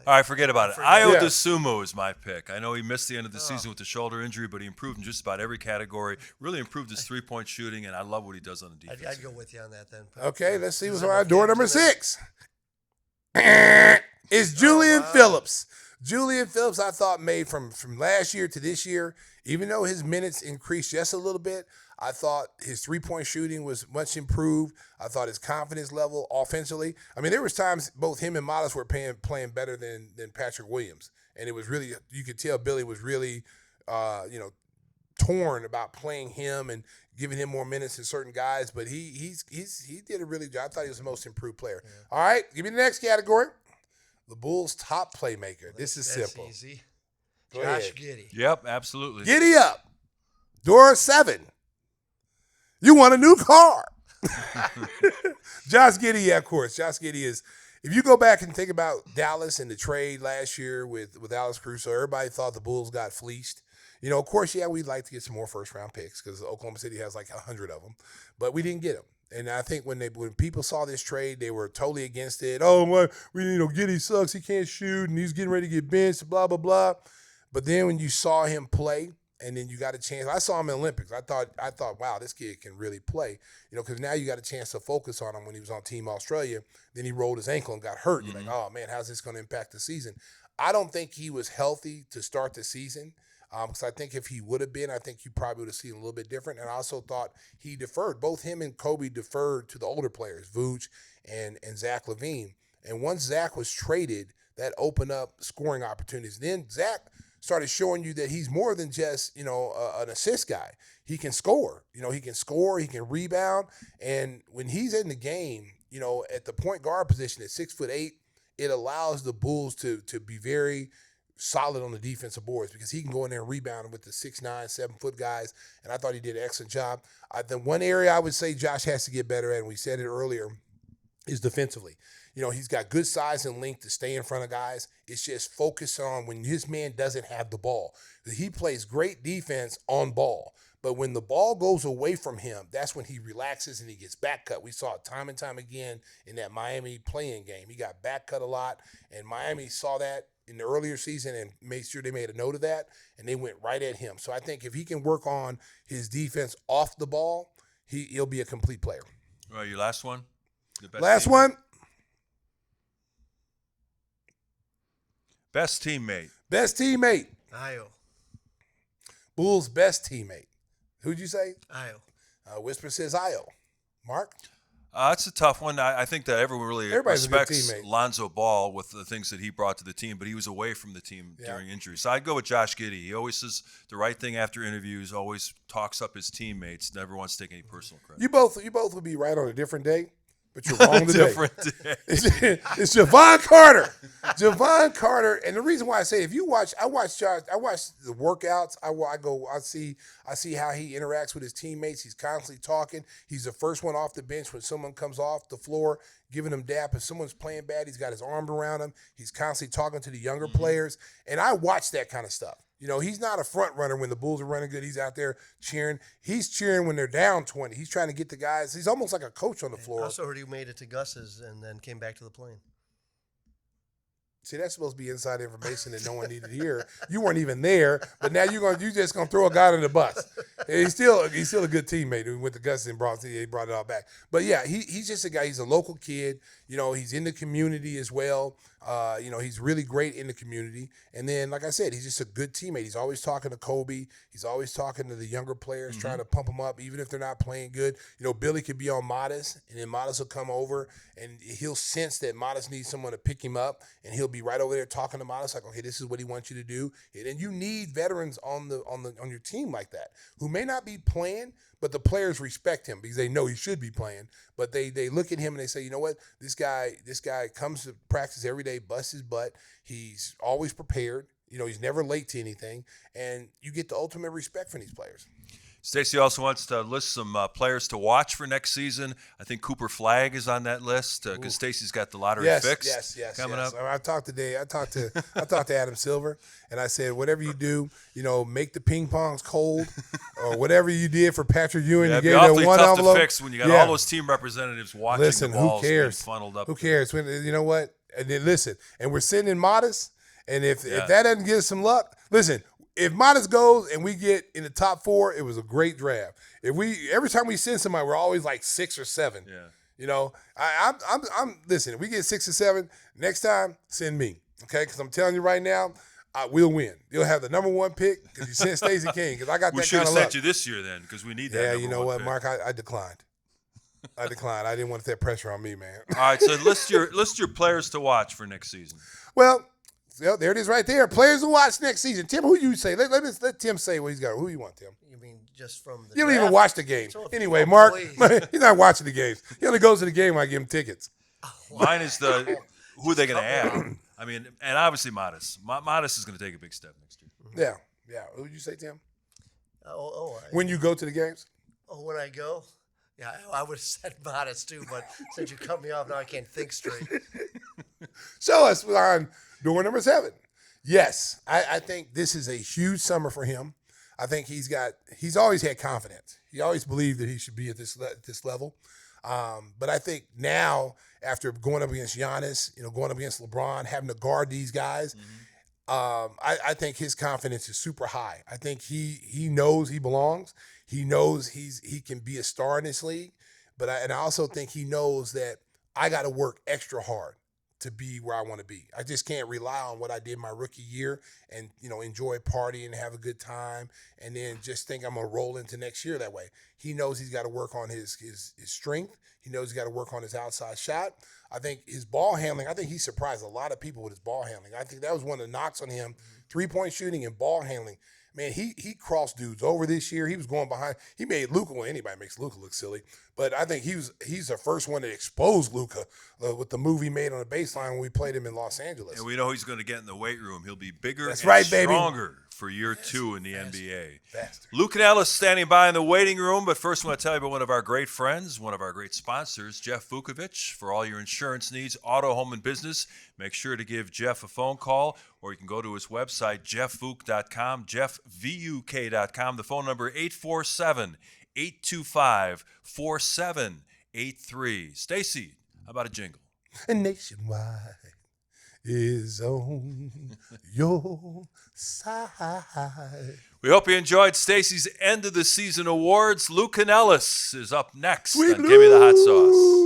All right, forget about it. forget. Io Yeah. DeSumo is my pick. I know he missed the end of the season with the shoulder injury, but he improved in just about every category. Really improved his three-point shooting, and I love what he does on the defense. I'd go with you on that then. Okay, let's see what's on door number 6. It's Julian Phillips. Julian Phillips, I thought, made from last year to this year, even though his minutes increased just a little bit, I thought his three-point shooting was much improved. I thought his confidence level offensively. I mean, there was times both him and Modest were playing better than Patrick Williams. And it was really, you could tell Billy was really, torn about playing him and giving him more minutes than certain guys. But he did a really good job. I thought he was the most improved player. Yeah. All right, give me the next category. The Bulls' top playmaker. This is simple. That's easy. Go Josh ahead. Giddey. Yep, absolutely. Giddy up. Door 7. You want a new car. Josh Giddey, yeah, of course. Josh Giddey is, if you go back and think about Dallas and the trade last year with Alex Caruso, everybody thought the Bulls got fleeced. You know, of course, yeah, we'd like to get some more first-round picks because Oklahoma City has like 100 of them, but we didn't get them. And I think when people saw this trade, they were totally against it. Oh, well, Giddey sucks. He can't shoot, and he's getting ready to get benched, blah, blah, blah. But then when you saw him play, and then you got a chance. I saw him in the Olympics. I thought, wow, this kid can really play. You know, because now you got a chance to focus on him when he was on Team Australia. Then he rolled his ankle and got hurt. You're like, oh, man, how's this going to impact the season? I don't think he was healthy to start the season. Because I think if he would have been, I think you probably would have seen a little bit different. And I also thought he deferred. Both him and Kobe deferred to the older players, Vooch and Zach LaVine. And once Zach was traded, that opened up scoring opportunities. Then Zach started showing you that he's more than just, an assist guy. He can score. He can score, he can rebound. And when he's in the game, at the point guard position at 6'8", it allows the Bulls to be very solid on the defensive boards because he can go in there and rebound with the 6'9", 7-foot guys. And I thought he did an excellent job. The one area I would say Josh has to get better at, and we said it earlier, is defensively. He's got good size and length to stay in front of guys. It's just focus on when his man doesn't have the ball. He plays great defense on ball. But when the ball goes away from him, that's when he relaxes and he gets back cut. We saw it time and time again in that Miami playing game. He got back cut a lot, and Miami saw that in the earlier season and made sure they made a note of that, and they went right at him. So I think if he can work on his defense off the ball, he'll be a complete player. All right, your last one? Last one. Best teammate. Best teammate. Ayo. Bulls' best teammate. Who'd you say? Ayo. Whisper says Ayo. Mark? It's a tough one. I think that everyone really Everybody's a good respects teammate. Lonzo Ball with the things that he brought to the team, but he was away from the team during injury. So I'd go with Josh Giddey. He always says the right thing after interviews, always talks up his teammates, never wants to take any personal credit. You both would be right on a different day, but you're wrong today. Different day. It's Javon Carter. Javon Carter. And the reason why I say, if you watch, I watch the workouts. I see how he interacts with his teammates. He's constantly talking. He's the first one off the bench when someone comes off the floor, giving him dap. If someone's playing bad, he's got his arm around him. He's constantly talking to the younger players. And I watch that kind of stuff. He's not a front runner when the Bulls are running good. He's out there cheering. He's cheering when they're down 20. He's trying to get the guys. He's almost like a coach on the floor. I also heard he made it to Gus's and then came back to the plane. See, that's supposed to be inside information that no one needed to hear. You weren't even there, but now you just gonna throw a guy under the bus. And he's still a good teammate who went to Gus and brought it all back. But yeah, he's just a guy. He's a local kid. He's in the community as well. He's really great in the community. And then, like I said, he's just a good teammate. He's always talking to Kobe. He's always talking to the younger players, trying to pump them up, even if they're not playing good. Billy could be on Modest, and then Modest will come over, and he'll sense that Modest needs someone to pick him up, and he'll be right over there talking to Modest, like, okay, this is what he wants you to do. And you need veterans on your team like that, who may not be playing, but the players respect him because they know he should be playing. But they look at him and they say, you know what, this guy comes to practice every day, busts his butt. He's always prepared. He's never late to anything. And you get the ultimate respect from these players. Stacey also wants to list some players to watch for next season. I think Cooper Flagg is on that list because Stacey's got the lottery fixed coming up. I talked to Adam Silver, and I said, whatever you do, make the ping pongs cold, or whatever you did for Patrick Ewing. Yeah, you it'd gave be that awfully one tough envelope. to fix when you got all those team representatives watching. Listen, the balls who cares? being funneled up. Who cares? You know what? And then listen, and we're sitting in Modest, and if that doesn't give us some luck, listen. If Modest goes and we get in the top 4, it was a great draft. Every time we send somebody, we're always like 6 or 7. Yeah. You know, I'm listen. If we get 6 or 7 next time, send me, okay? Because I'm telling you right now, we'll win. You'll have the number 1 pick because you sent Stacey King. Because I got We that should kind have of luck. sent you this year then, because we need that. Yeah, number you know one what, pick. Mark? I declined. I didn't want that pressure on me, man. All right, so list your players to watch for next season. Well, there it is right there. Players to watch next season. Tim, who you say? Let Tim say what he's got. Who you want, Tim? You mean just from the You don't draft? even watch the game. So if Anyway, you- Mark, please. he's not watching the games. He only goes to the game when I give him tickets. Mine is who are they going to add? I mean, and obviously Modest. Modest is going to take a big step next year. Yeah. Who would you say, Tim? Oh, When you go to the games? when I go, yeah, I would have said Modest too, but since you cut me off, now I can't think straight. Show us on door number 7. Yes, I think this is a huge summer for him. I think he's always had confidence. He always believed that he should be at this level. But I think now, after going up against Giannis, going up against LeBron, having to guard these guys, I think his confidence is super high. I think he knows he belongs. He knows he can be a star in this league. But I also think he knows that I got to work extra hard to be where I want to be. I just can't rely on what I did my rookie year and, enjoy partying and have a good time and then just think I'm going to roll into next year that way. He knows he's got to work on his strength. He knows he's got to work on his outside shot. I think his ball handling, I think he surprised a lot of people with his ball handling. I think that was one of the knocks on him, 3-point shooting and ball handling. Man, he crossed dudes over this year. He was going behind. He made Luka. Well, anybody makes Luka look silly, but I think he's the first one to expose Luka with the move he made on the baseline when we played him in Los Angeles. And we know he's going to get in the weight room. He'll be bigger That's and right, baby. stronger for year 2 in the NBA. Faster. Luke Ellis standing by in the waiting room, but first I want to tell you about one of our great friends, one of our great sponsors, Jeff Vukovic. For all your insurance needs, auto, home, and business, make sure to give Jeff a phone call, or you can go to his website, jeffvuk.com, jeffvuk.com. The phone number 847-825-4783. Stacey, how about a jingle? And Nationwide is on your side. We hope you enjoyed Stacey's end of the season awards. Luke Ellis is up next Sweet on Give Me the Hot Lou. Sauce.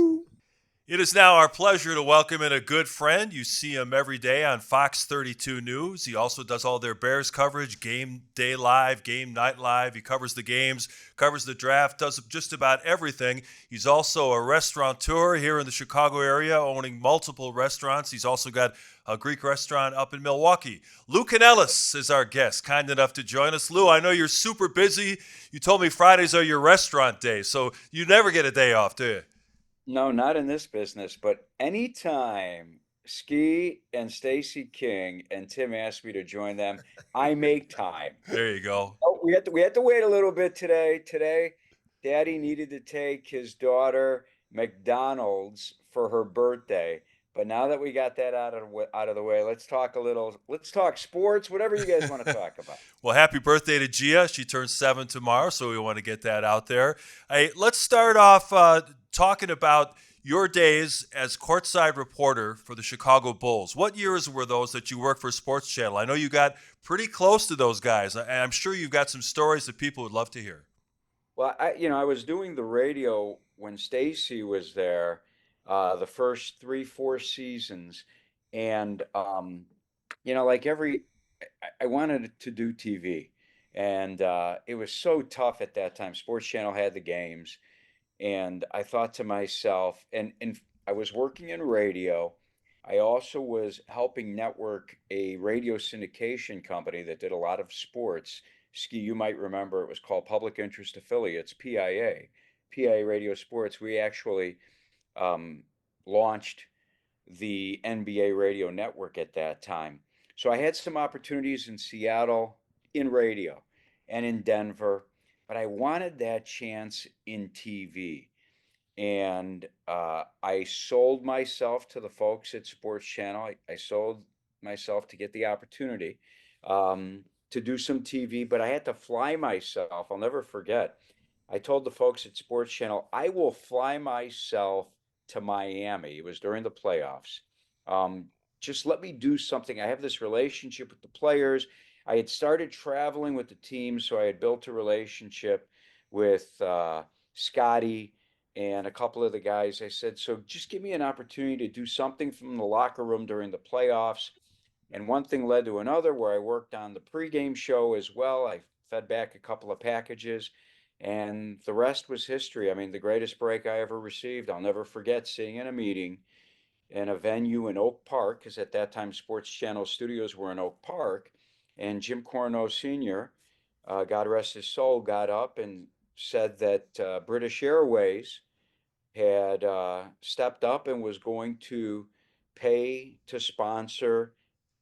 It is now our pleasure to welcome in a good friend. You see him every day on Fox 32 News. He also does all their Bears coverage, Game Day Live, Game Night Live. He covers the games, covers the draft, does just about everything. He's also a restaurateur here in the Chicago area, owning multiple restaurants. He's also got a Greek restaurant up in Milwaukee. Luke Ellis is our guest, kind enough to join us. Lou, I know you're super busy. You told me Fridays are your restaurant days, so you never get a day off, do you? No, not in this business, but anytime Ski and Stacey King and Tim ask me to join them, I make time. There you go. Oh, we had to wait a little bit today. Today, Daddy needed to take his daughter McDonald's for her birthday. But now that we got that out of the way, let's talk sports, whatever you guys want to talk about. Well, happy birthday to Gia. She turns 7 tomorrow, so we want to get that out there. Hey, let's start off talking about your days as courtside reporter for the Chicago Bulls. What years were those that you worked for Sports Channel? I know you got pretty close to those guys, and I'm sure you've got some stories that people would love to hear. Well, I was doing the radio when Stacey was there, the first 3-4 seasons, and I wanted to do TV, and it was so tough at that time. Sports Channel had the games, and I thought to myself, and I was working in radio. I also was helping network a radio syndication company that did a lot of sports. Ski, you might remember, it was called Public Interest Affiliates, PIA Radio Sports. We actually launched the NBA radio network at that time. So I had some opportunities in Seattle in radio and in Denver, but I wanted that chance in TV. And I sold myself to the folks at Sports Channel. I sold myself to get the opportunity to do some TV, but I had to fly myself. I'll never forget. I told the folks at Sports Channel, I will fly myself to Miami. It was during the playoffs. Just let me do something. I have this relationship with the players. I had started traveling with the team, so I had built a relationship with Scotty and a couple of the guys, I said, so just give me an opportunity to do something from the locker room during the playoffs. And one thing led to another, where I worked on the pregame show as well. I fed back a couple of packages, and the rest was history. I mean, the greatest break I ever received, I'll never forget sitting in a meeting in a venue in Oak Park, because at that time Sports Channel studios were in Oak Park, and Jim Corno Sr., God rest his soul, got up and said that British Airways had stepped up and was going to pay to sponsor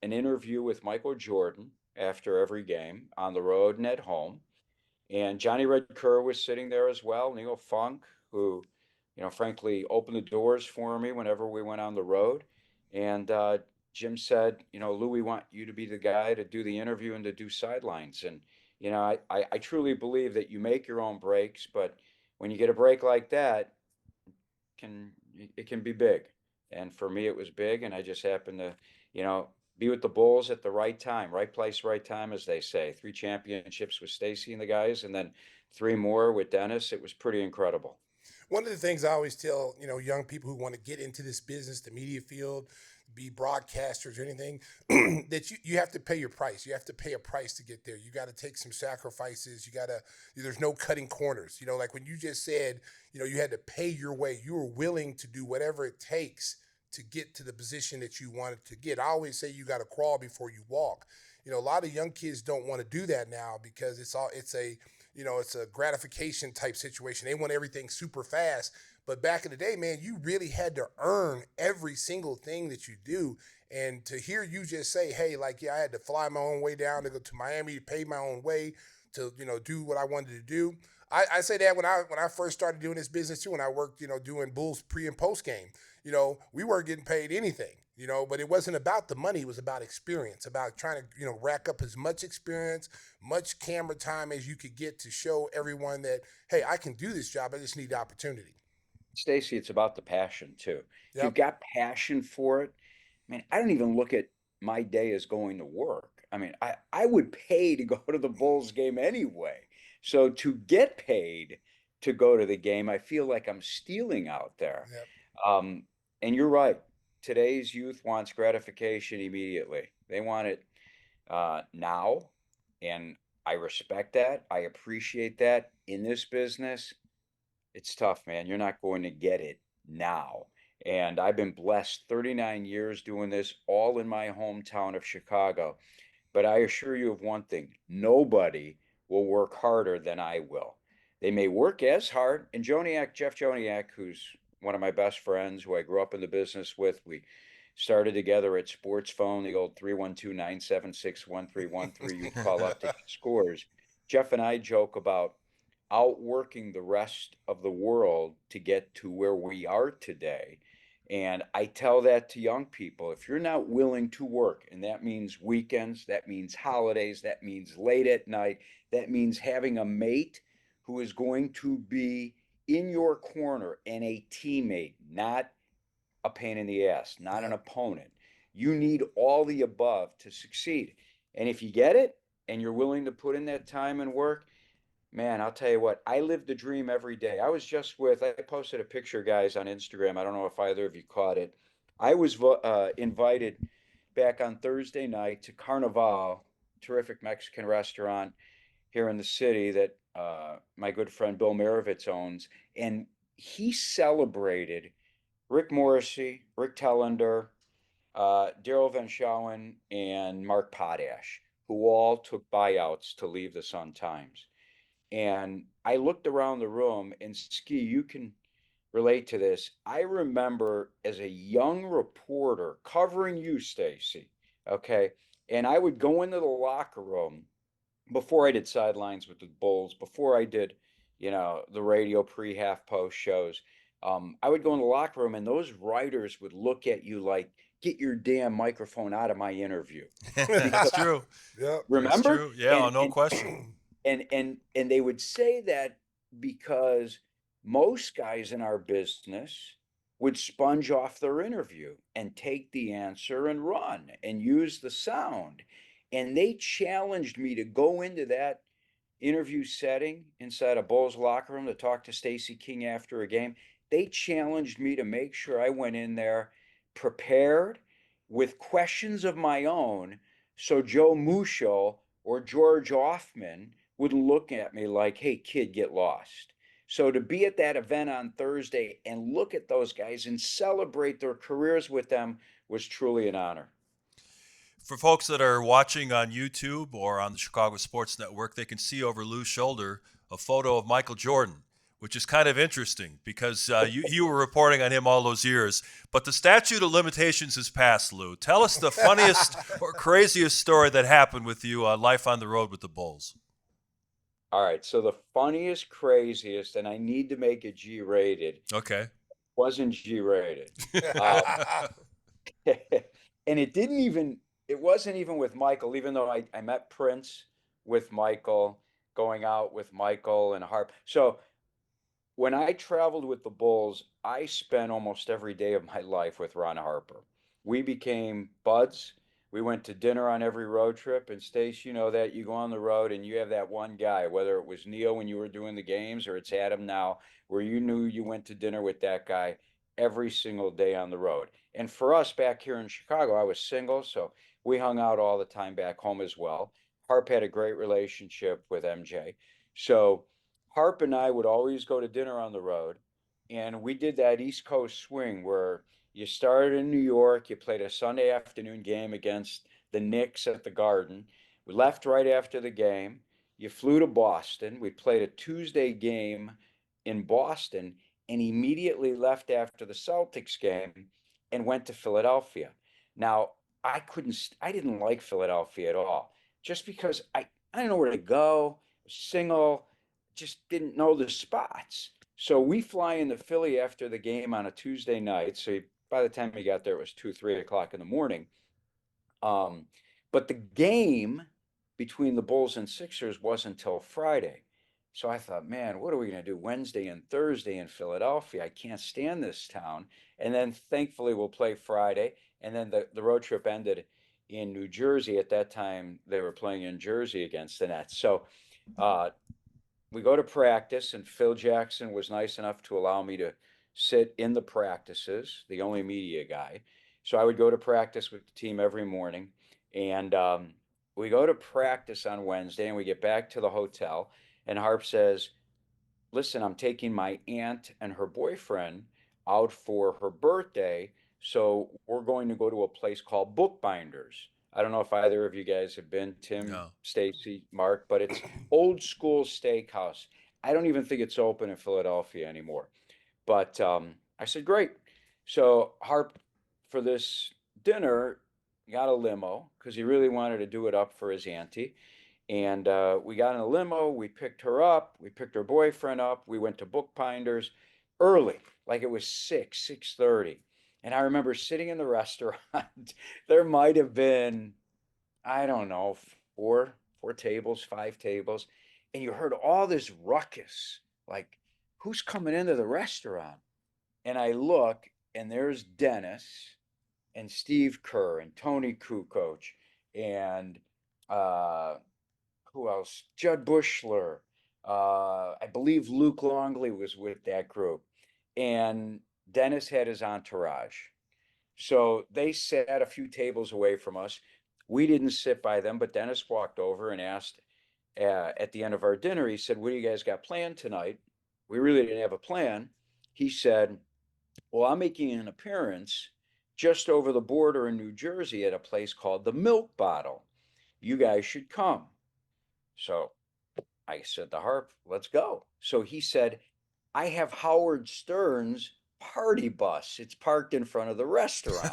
an interview with Michael Jordan after every game on the road and at home. And Johnny Red Kerr was sitting there as well, Neil Funk, who, frankly, opened the doors for me whenever we went on the road. And Jim said, Lou, we want you to be the guy to do the interview and to do sidelines. And, I truly believe that you make your own breaks, but when you get a break like that, it can be big. And for me, it was big, and I just happened to, be with the Bulls at the right time, right place, right time, as they say. 3 championships with Stacey and the guys, and then 3 more with Dennis. It was pretty incredible. One of the things I always tell, young people who want to get into this business, the media field, be broadcasters or anything, that you have to pay your price. You have to pay a price to get there. You got to take some sacrifices. There's no cutting corners. Like when you just said, you had to pay your way. You were willing to do whatever it takes to get to the position that you wanted to get. I always say you got to crawl before you walk. A lot of young kids don't want to do that now because it's a gratification type situation. They want everything super fast. But back in the day, man, you really had to earn every single thing that you do. And to hear you just say, hey, I had to fly my own way down to go to Miami to pay my own way to, do what I wanted to do. I say that when I first started doing this business too, when I worked, doing Bulls pre and post game, we weren't getting paid anything. But it wasn't about the money. It was about experience, about trying to, rack up as much experience, much camera time as you could get to show everyone that, hey, I can do this job. I just need the opportunity. Stacey, it's about the passion too. If you've Yep. got passion for it, I mean, I don't even look at my day as going to work. I mean, I would pay to go to the Bulls game anyway. So to get paid to go to the game, I feel like I'm stealing out there. Yep. And you're right. Today's youth wants gratification immediately. They want it now. And I respect that. I appreciate that. In this business, it's tough, man. You're not going to get it now. And I've been blessed 39 years doing this, all in my hometown of Chicago. But I assure you of one thing, nobody will work harder than I will. They may work as hard. And Jeff Joniak, who's one of my best friends, who I grew up in the business with, we started together at Sports Phone, the old 312-976-1313. You call up to get scores. Jeff and I joke about outworking the rest of the world to get to where we are today. And I tell that to young people, if you're not willing to work, and that means weekends, that means holidays, that means late at night, that means having a mate who is going to be in your corner and a teammate, not a pain in the ass, not an opponent. You need all the above to succeed. And if you get it and you're willing to put in that time and work, man, I'll tell you what, I live the dream every day. I posted a picture, guys, on Instagram. I don't know if either of you caught it. I was invited back on Thursday night to Carnival, terrific Mexican restaurant here in the city that my good friend Bill Maravitz owns. And he celebrated Rick Morrissey, Rick Tellender, Daryl Van Schouwen, and Mark Potash, who all took buyouts to leave the Sun-Times. And I looked around the room, and Ski, you can relate to this. I remember as a young reporter covering you, Stacey, okay? And I would go into the locker room before I did sidelines with the Bulls, before I did, the radio pre-half post shows. I would go in the locker room, and those writers would look at you like, get your damn microphone out of my interview. That's true. Yep. Remember? That's true. Yeah, And- no and- question. and they would say that because most guys in our business would sponge off their interview and take the answer and run and use the sound. And they challenged me to go into that interview setting inside a Bulls locker room to talk to Stacey King after a game. They challenged me to make sure I went in there prepared with questions of my own, so Joe Musho or George Offman would look at me like, hey, kid, get lost. So to be at that event on Thursday and look at those guys and celebrate their careers with them was truly an honor. For folks that are watching on YouTube or on the Chicago Sports Network, they can see over Lou's shoulder a photo of Michael Jordan, which is kind of interesting because you were reporting on him all those years. But the statute of limitations has passed, Lou. Tell us the funniest or craziest story that happened with you on Life on the Road with the Bulls. All right, so the funniest, craziest, and I need to make it G-rated. Okay. Wasn't G-rated. And it wasn't even with Michael, even though I met Prince with Michael, going out with Michael and Harp. So when I traveled with the Bulls, I spent almost every day of my life with Ron Harper. We became buds. We went to dinner on every road trip. And Stace, you know that you go on the road and you have that one guy, whether it was Neil when you were doing the games or it's Adam now, where you knew you went to dinner with that guy every single day on the road. And for us back here in Chicago, I was single, so we hung out all the time back home as well. Harp had a great relationship with MJ. So Harp and I would always go to dinner on the road, and we did that East Coast swing where you started in New York, you played a Sunday afternoon game against the Knicks at the Garden. We left right after the game. You flew to Boston. We played a Tuesday game in Boston and immediately left after the Celtics game and went to Philadelphia. Now, I didn't like Philadelphia at all, just because I didn't know where to go, single, just didn't know the spots. So we fly into Philly after the game on a Tuesday night. So by the time we got there, it was 2, 3 o'clock in the morning. But the game between the Bulls and Sixers wasn't until Friday. So I thought, man, what are we going to do Wednesday and Thursday in Philadelphia? I can't stand this town. And then thankfully we'll play Friday. And then the road trip ended in New Jersey. At that time, they were playing in Jersey against the Nets. So we go to practice, and Phil Jackson was nice enough to allow me to sit in the practices, the only media guy. So I would go to practice with the team every morning. And we go to practice on Wednesday, and we get back to the hotel. And Harp says, listen, I'm taking my aunt and her boyfriend out for her birthday. So we're going to go to a place called Bookbinders. I don't know if either of you guys have been, Tim, No. Stacy, Mark, but it's old school steakhouse. I don't even think it's open in Philadelphia anymore. But I said, great. So Harp, for this dinner, got a limo because he really wanted to do it up for his auntie. And we got in a limo, we picked her up, we picked her boyfriend up, we went to Bookbinders early, like it was 6:30. And I remember sitting in the restaurant, there might have been, I don't know, four tables, 5 tables, and you heard all this ruckus, like, who's coming into the restaurant? And I look, and there's Dennis and Steve Kerr and Tony Kukoc and who else? Judd Bushler. I believe Luke Longley was with that group. And Dennis had his entourage. So they sat a few tables away from us. We didn't sit by them, but Dennis walked over and asked at the end of our dinner, he said, what do you guys got planned tonight? We really didn't have a plan. He said, well, I'm making an appearance just over the border in New Jersey at a place called the Milk Bottle. You guys should come. So I said to Harp, let's go. So he said, I have Howard Stern's party bus. It's parked in front of the restaurant.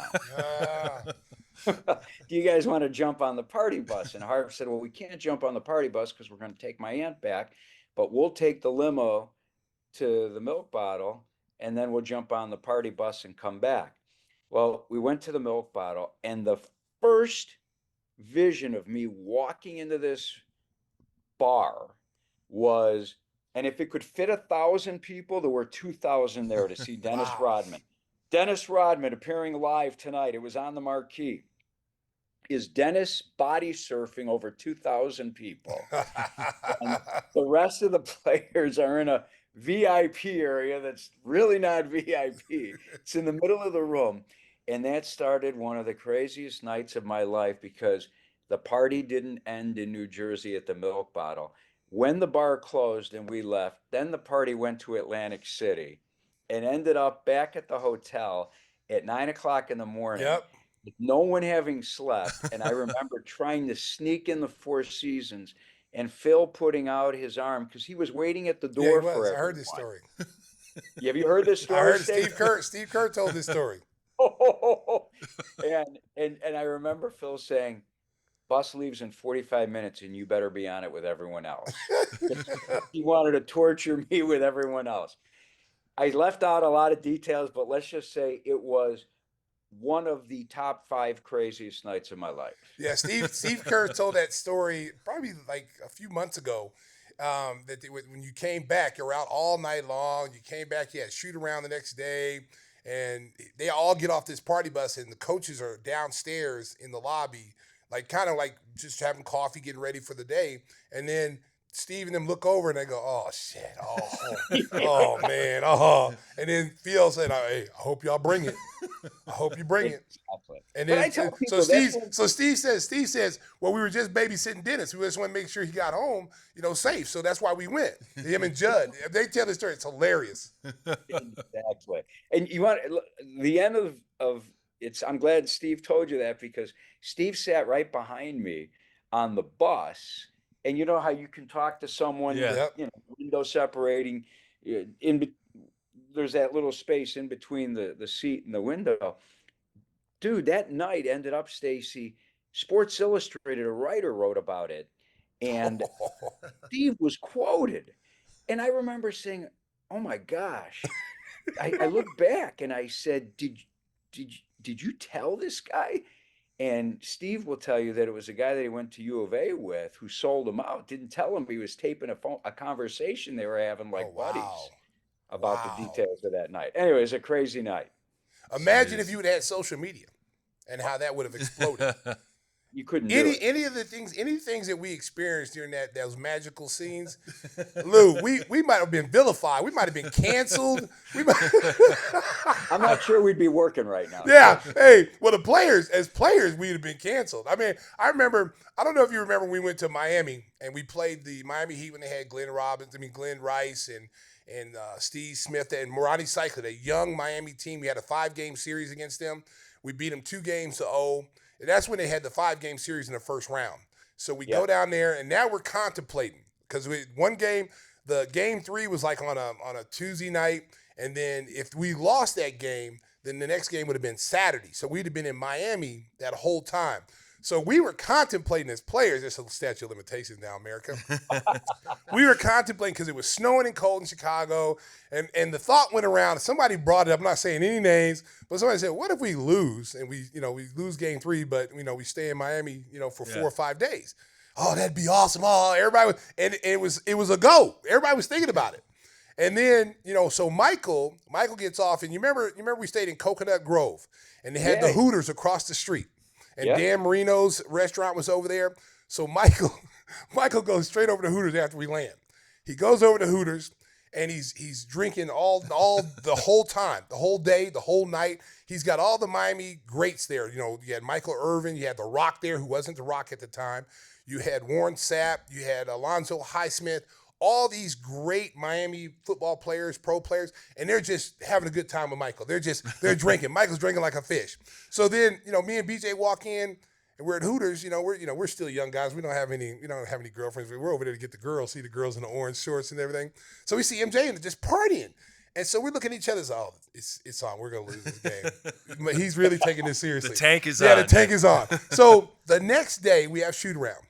Do you guys want to jump on the party bus? And Harp said, well, we can't jump on the party bus because we're going to take my aunt back, but we'll take the limo to the Milk Bottle, and then we'll jump on the party bus and come back. Well, we went to the Milk Bottle, and the first vision of me walking into this bar was, and if it could fit 1,000 people, there were 2,000 there to see Dennis Rodman. Dennis Rodman appearing live tonight. It was on the marquee. is Dennis body surfing over 2,000 people. And the rest of the players are in a VIP area that's really not VIP. It's in the middle of the room. And that started one of the craziest nights of my life because the party didn't end in New Jersey at the Milk Bottle. When the bar closed and we left, then the party went to Atlantic City and ended up back at the hotel at 9 o'clock in the morning. Yep. With no one having slept. And I remember trying to sneak in the Four Seasons and Phil putting out his arm because he was waiting at the Yeah, door he was. for everyone. I heard this story. Have you heard this story? I heard Steve Kerr told this story. and I remember Phil saying, "Bus leaves in 45 minutes and you better be on it with everyone else." He wanted to torture me with everyone else. I left out a lot of details, but let's just say it was one of the top 5 craziest nights of my life. Yeah, Steve Kerr told that story probably like a few months ago. When you came back, you were out all night long. You came back, you had shoot around the next day, and they all get off this party bus, and the coaches are downstairs in the lobby, like kind of like just having coffee, getting ready for the day, and then Steve and them look over and they go, "Oh shit, oh man, and then Phil said, "Hey, I hope y'all bring it. I hope you bring it." Exactly. And But then I tell people Steve says, well, we were just babysitting Dennis. We just want to make sure he got home, safe. So that's why we went. Him and Judd. If they tell the story, it's hilarious. Exactly. And you want the end of it's. I'm glad Steve told you that because Steve sat right behind me on the bus, and you know how you can talk to someone, Yeah. window separating, there's that little space in between the seat and the window. Dude, that night ended up, Stacey, Sports Illustrated, a writer wrote about it, and Steve was quoted. And I remember saying, "Oh my gosh." I looked back and I said, did you tell this guy? And Steve will tell you that it was a guy that he went to U of A with who sold him out, didn't tell him he was taping a conversation they were having like buddies about the details of that night. Anyway, it was a crazy night. Imagine if you had had social media and how that would have exploded. You couldn't do it. Any things that we experienced during those magical scenes, Lou, we might have been vilified. We might have been canceled. I'm not sure we'd be working right now. Yeah. Hey, well, as players, we'd have been canceled. I mean, I don't know if you remember when we went to Miami and we played the Miami Heat when they had Glenn Rice and Steve Smith and Morani Cycler, a young Miami team. We had a 5-game series against them. We beat them 2-0. And that's when they had the 5-game series in the first round. So we go down there, and now we're contemplating because one game, the game 3 was like on a Tuesday night, and then if we lost that game, then the next game would have been Saturday. So we'd have been in Miami that whole time. So we were contemplating as players. There's a statute of limitations now, America. We were contemplating because it was snowing and cold in Chicago, and the thought went around. Somebody brought it up. I'm not saying any names, but somebody said, "What if we lose and we lose game 3, but we stay in Miami, for 4 or 5 days? Oh, that'd be awesome. Oh, everybody was, and it was a go. Everybody was thinking about it. And then so Michael gets off, and you remember we stayed in Coconut Grove, and they had the Hooters across the street. And Dan Marino's restaurant was over there. So Michael goes straight over to Hooters after we land. He goes over to Hooters, and he's drinking all the whole time, the whole day, the whole night. He's got all the Miami greats there. You had Michael Irvin, you had The Rock there, who wasn't The Rock at the time. You had Warren Sapp, you had Alonzo Highsmith, all these great Miami football players, pro players, and they're just having a good time with Michael. They're drinking. Michael's drinking like a fish. So then, me and BJ walk in, and we're at Hooters. We're still young guys. We don't have any girlfriends. We're over there to get the girls, see the girls in the orange shorts and everything. So we see MJ and just partying. And so we're looking at each other. Oh, it's on. We're gonna lose this game. But he's really taking this seriously. The tank is on. Yeah, the tank is on. So the next day we have shoot around.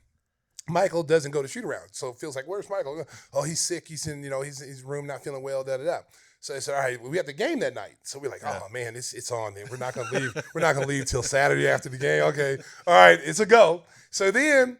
Michael doesn't go to shoot around. So it feels like, where's Michael? Oh, he's sick. He's in, his room, not feeling well, da-da-da. So I said, all right, we have the game that night. So we're like, oh man, it's on then. We're not gonna leave. We're not gonna leave till Saturday after the game. Okay. All right, it's a go. So then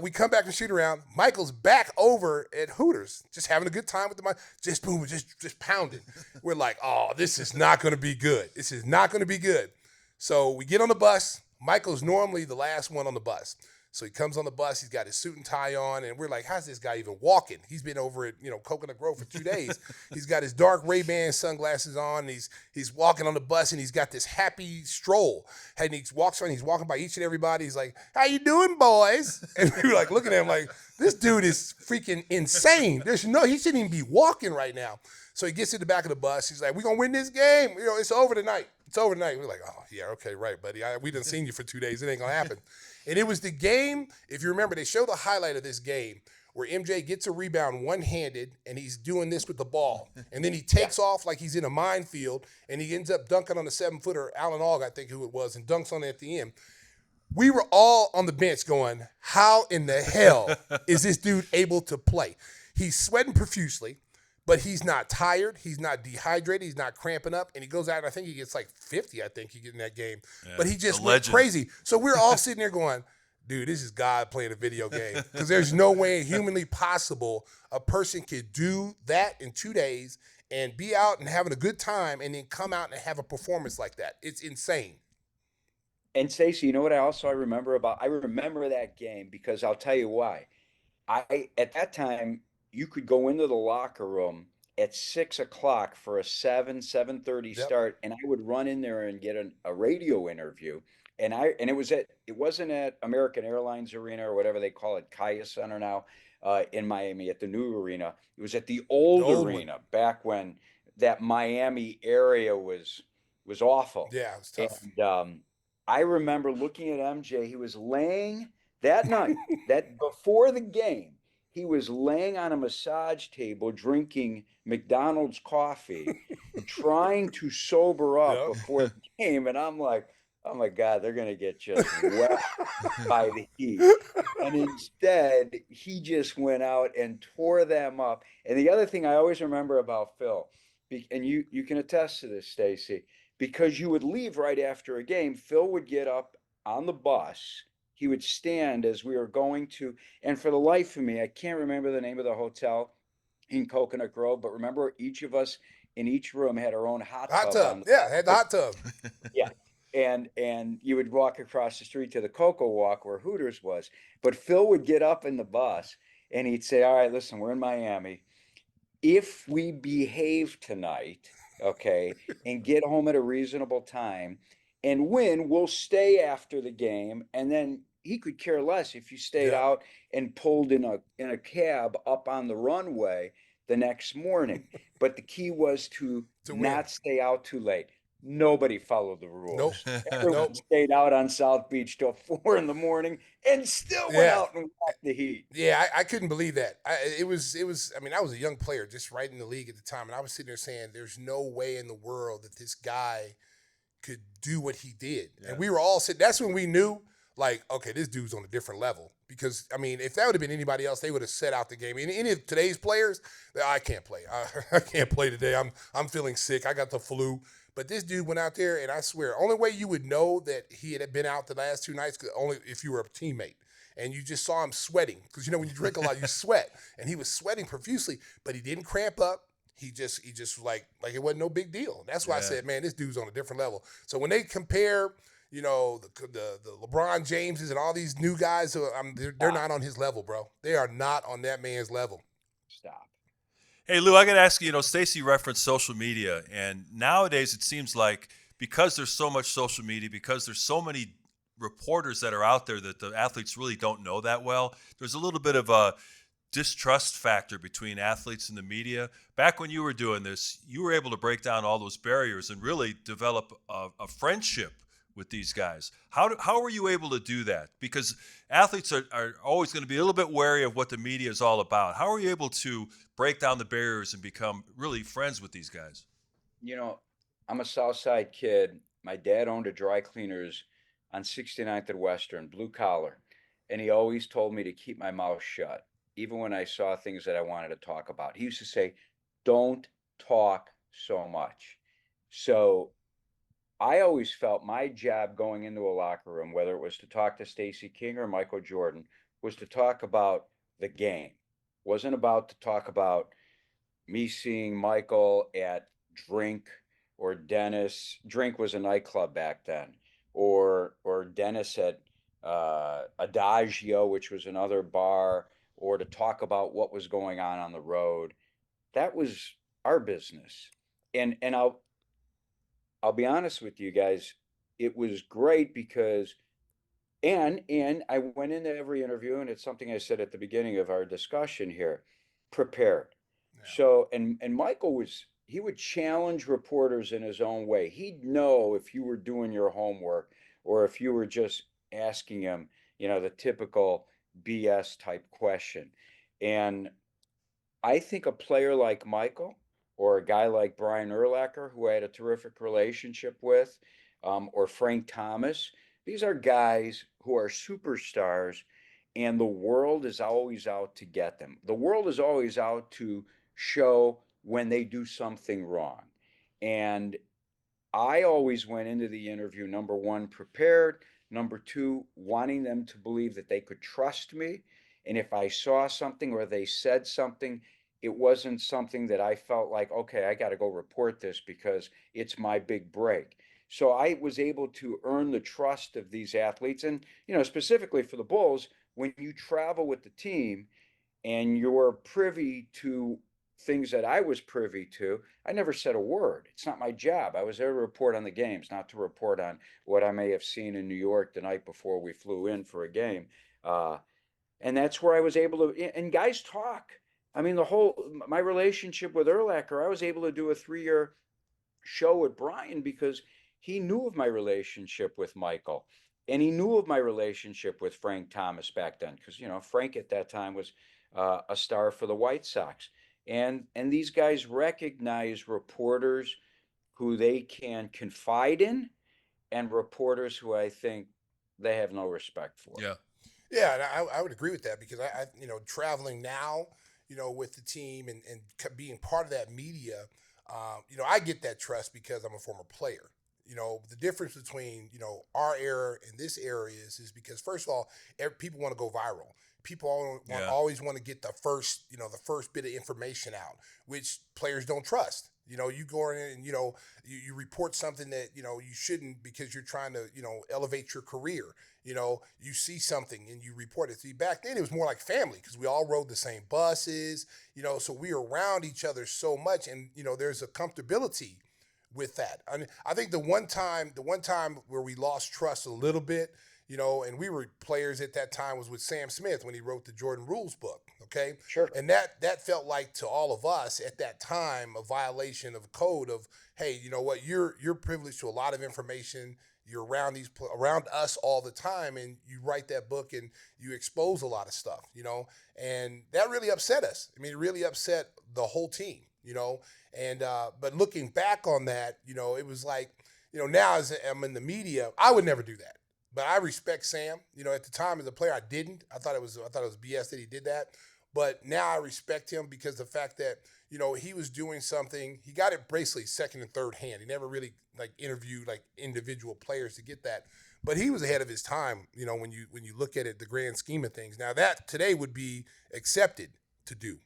we come back to shoot around. Michael's back over at Hooters, just having a good time with just boom, just pounding. We're like, oh, this is not gonna be good. This is not gonna be good. So we get on the bus. Michael's normally the last one on the bus. So he comes on the bus, he's got his suit and tie on, and we're like, how's this guy even walking? He's been over at, Coconut Grove for 2 days. He's got his dark Ray-Ban sunglasses on, and he's walking on the bus, and he's got this happy stroll. And he's walking by each and everybody. He's like, how you doing, boys? And we were like looking at him like, this dude is freaking insane. He shouldn't even be walking right now. So he gets to the back of the bus. He's like, we're going to win this game. It's over tonight. It's over tonight. We're like, oh, yeah, okay, right, buddy. We done seen you for 2 days. It ain't going to happen. And it was the game, if you remember, they show the highlight of this game where MJ gets a rebound one-handed, and he's doing this with the ball. And then he takes off like he's in a minefield, and he ends up dunking on the 7-footer, Alan Ogg, I think who it was, and dunks on it at the end. We were all on the bench going, how in the hell is this dude able to play? He's sweating profusely, but he's not tired. He's not dehydrated. He's not cramping up. And he goes out, and I think he gets like 50, I think he get in that game. Yeah, but he just went crazy. So we're all sitting there going, dude, this is God playing a video game. Because there's no way humanly possible a person could do that in 2 days and be out and having a good time and then come out and have a performance like that. It's insane. And Stacey, you know what I remember I remember that game because I'll tell you why. At that time, you could go into the locker room at 6 o'clock for a 7:30 start, and I would run in there and get a radio interview. And it wasn't at American Airlines Arena or whatever they call it, Kaya Center now, in Miami at the new arena. It was at the old arena back when that Miami area was awful. Yeah, it was tough. And I remember looking at MJ. He was laying that night, that before the game. He was laying on a massage table drinking McDonald's coffee, trying to sober up before the game. And I'm like, oh my God, they're going to get just wet by the Heat. And instead, he just went out and tore them up. And the other thing I always remember about Phil, and you can attest to this, Stacey, because you would leave right after a game, Phil would get up on the bus. He would stand as we were going to, and for the life of me, I can't remember the name of the hotel in Coconut Grove, but remember each of us in each room had our own hot tub. Had the hot tub. Yeah. And you would walk across the street to the Cocoa Walk where Hooters was. But Phil would get up in the bus and he'd say, all right, listen, we're in Miami. If we behave tonight, okay, and get home at a reasonable time, and win, we'll stay after the game. And then he could care less if you stayed out and pulled in a cab up on the runway the next morning. But the key was to not stay out too late. Nobody followed the rules. Nope. Everyone stayed out on South Beach till 4 a.m. and still went out and whacked the Heat. Yeah, I couldn't believe that. I was a young player just right in the league at the time, and I was sitting there saying, there's no way in the world that this guy could do what he did. Yeah. And we were all sitting, that's when we knew, like, okay, this dude's on a different level. Because, I mean, if that would have been anybody else, they would have set out the game. Any of today's players, I can't play. I can't play today. I'm feeling sick. I got the flu. But this dude went out there, and I swear, only way you would know that he had been out the last 2 nights, only if you were a teammate. And you just saw him sweating. Because, when you drink a lot, you sweat. And he was sweating profusely, but he didn't cramp up. He just like it wasn't no big deal. That's why I said, man, this dude's on a different level. So when they compare, the LeBron Jameses and all these new guys, they're not on his level, bro. They are not on that man's level. Stop. Hey, Lou, I got to ask you, Stacey referenced social media, and nowadays it seems like because there's so much social media, because there's so many reporters that are out there that the athletes really don't know that well, there's a little bit of a distrust factor between athletes and the media. Back when you were doing this, you were able to break down all those barriers and really develop a friendship with these guys. How were you able to do that? Because athletes are always going to be a little bit wary of what the media is all about. How are you able to break down the barriers and become really friends with these guys? I'm a South Side kid. My dad owned a dry cleaners on 69th and Western, blue collar. And he always told me to keep my mouth shut, even when I saw things that I wanted to talk about. He used to say, don't talk so much. So I always felt my job going into a locker room, whether it was to talk to Stacey King or Michael Jordan, was to talk about the game. It wasn't about to talk about me seeing Michael at Drink or Dennis. Drink was a nightclub back then. or Dennis at Adagio, which was another bar, or to talk about what was going on the road. That was our business. And I'll be honest with you guys, it was great because and I went into every interview, and it's something I said at the beginning of our discussion here, prepared. So, and Michael he would challenge reporters in his own way. He'd know if you were doing your homework or if you were just asking him, the typical BS type question. And I think a player like Michael or a guy like Brian Urlacher, who I had a terrific relationship with, or Frank Thomas, these are guys who are superstars, and the world is always out to get them. The world is always out to show when they do something wrong. And I always went into the interview, number one, prepared, number two, wanting them to believe that they could trust me. And if I saw something or they said something, it wasn't something that I felt like, okay, I got to go report this because it's my big break. So I was able to earn the trust of these athletes. And, specifically for the Bulls, when you travel with the team and you're privy to things that I was privy to, I never said a word. It's not my job. I was there to report on the games, not to report on what I may have seen in New York the night before we flew in for a game. And that's where I was able to, and guys talk. I mean, my relationship with Urlacher, I was able to do a 3-year show with Brian because he knew of my relationship with Michael. And he knew of my relationship with Frank Thomas back then, because Frank at that time was a star for the White Sox. And these guys recognize reporters who they can confide in, and reporters who I think they have no respect for. Yeah. Yeah, and I would agree with that because traveling now, with the team and being part of that media, I get that trust because I'm a former player. The difference between, our era and this era is because first of all, people want to go viral. People always want to get the first bit of information out, which players don't trust. You go in and, you report something that, you shouldn't because you're trying to, elevate your career. You see something and you report it. See, back then it was more like family because we all rode the same buses, so we were around each other so much. And, there's a comfortability with that. I think the one time where we lost trust a little bit, and we were players at that time was with Sam Smith when he wrote the Jordan Rules book. Okay. Sure. And that felt like to all of us at that time a violation of code of, hey, you know what, you're privileged to a lot of information. You're around us all the time, and you write that book and you expose a lot of stuff, and that really upset us. I mean, it really upset the whole team, and but looking back on that, it was like, now as I'm in the media, I would never do that. But I respect Sam. At the time as a player, I didn't. I thought it was BS that he did that. But now I respect him because the fact that, he was doing something, he got it basically second and third hand. He never really interviewed individual players to get that. But he was ahead of his time, when you look at it, the grand scheme of things. Now that today would be accepted to do.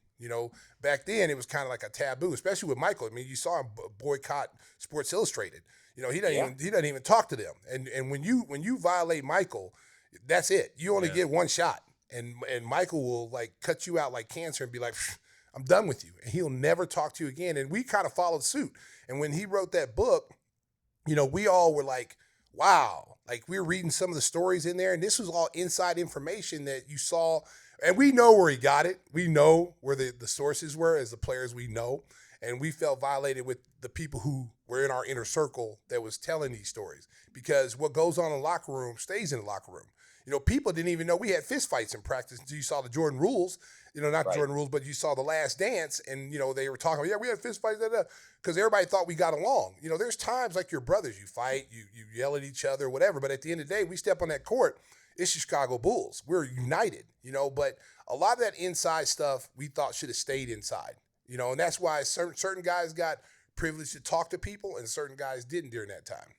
Back then it was kind of like a taboo, especially with Michael. I mean, you saw him boycott Sports Illustrated. He doesn't even talk to them. And when you violate Michael, that's it. You only get one shot. And Michael will cut you out like cancer and be like, I'm done with you. And he'll never talk to you again. And we kind of followed suit. And when he wrote that book, we all were like, wow. We were reading some of the stories in there, and this was all inside information that you saw. And we know where he got it. We know where the sources were as the players we know. And we felt violated with the people who were in our inner circle that was telling these stories. Because what goes on in the locker room stays in the locker room. People didn't even know we had fist fights in practice until you saw the Jordan Rules. Not right. Jordan Rules, but you saw The Last Dance, and, they were talking, we had fist fights, because everybody thought we got along. There's times like your brothers, you fight, you yell at each other, whatever. But at the end of the day, we step on that court, it's the Chicago Bulls. We're united, but a lot of that inside stuff we thought should have stayed inside, and that's why certain guys got privileged to talk to people and certain guys didn't during that time.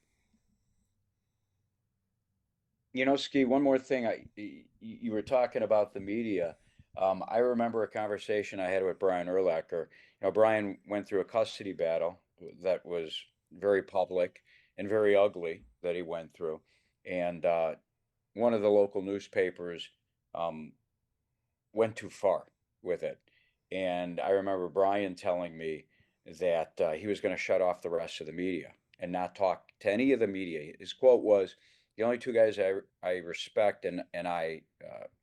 Ski, one more thing. You were talking about the media. I remember a conversation I had with Brian Urlacher. Brian went through a custody battle that was very public and very ugly that he went through. and one of the local newspapers went too far with it. And I remember Brian telling me that he was going to shut off the rest of the media and not talk to any of the media. His quote was, "The only two guys I respect and I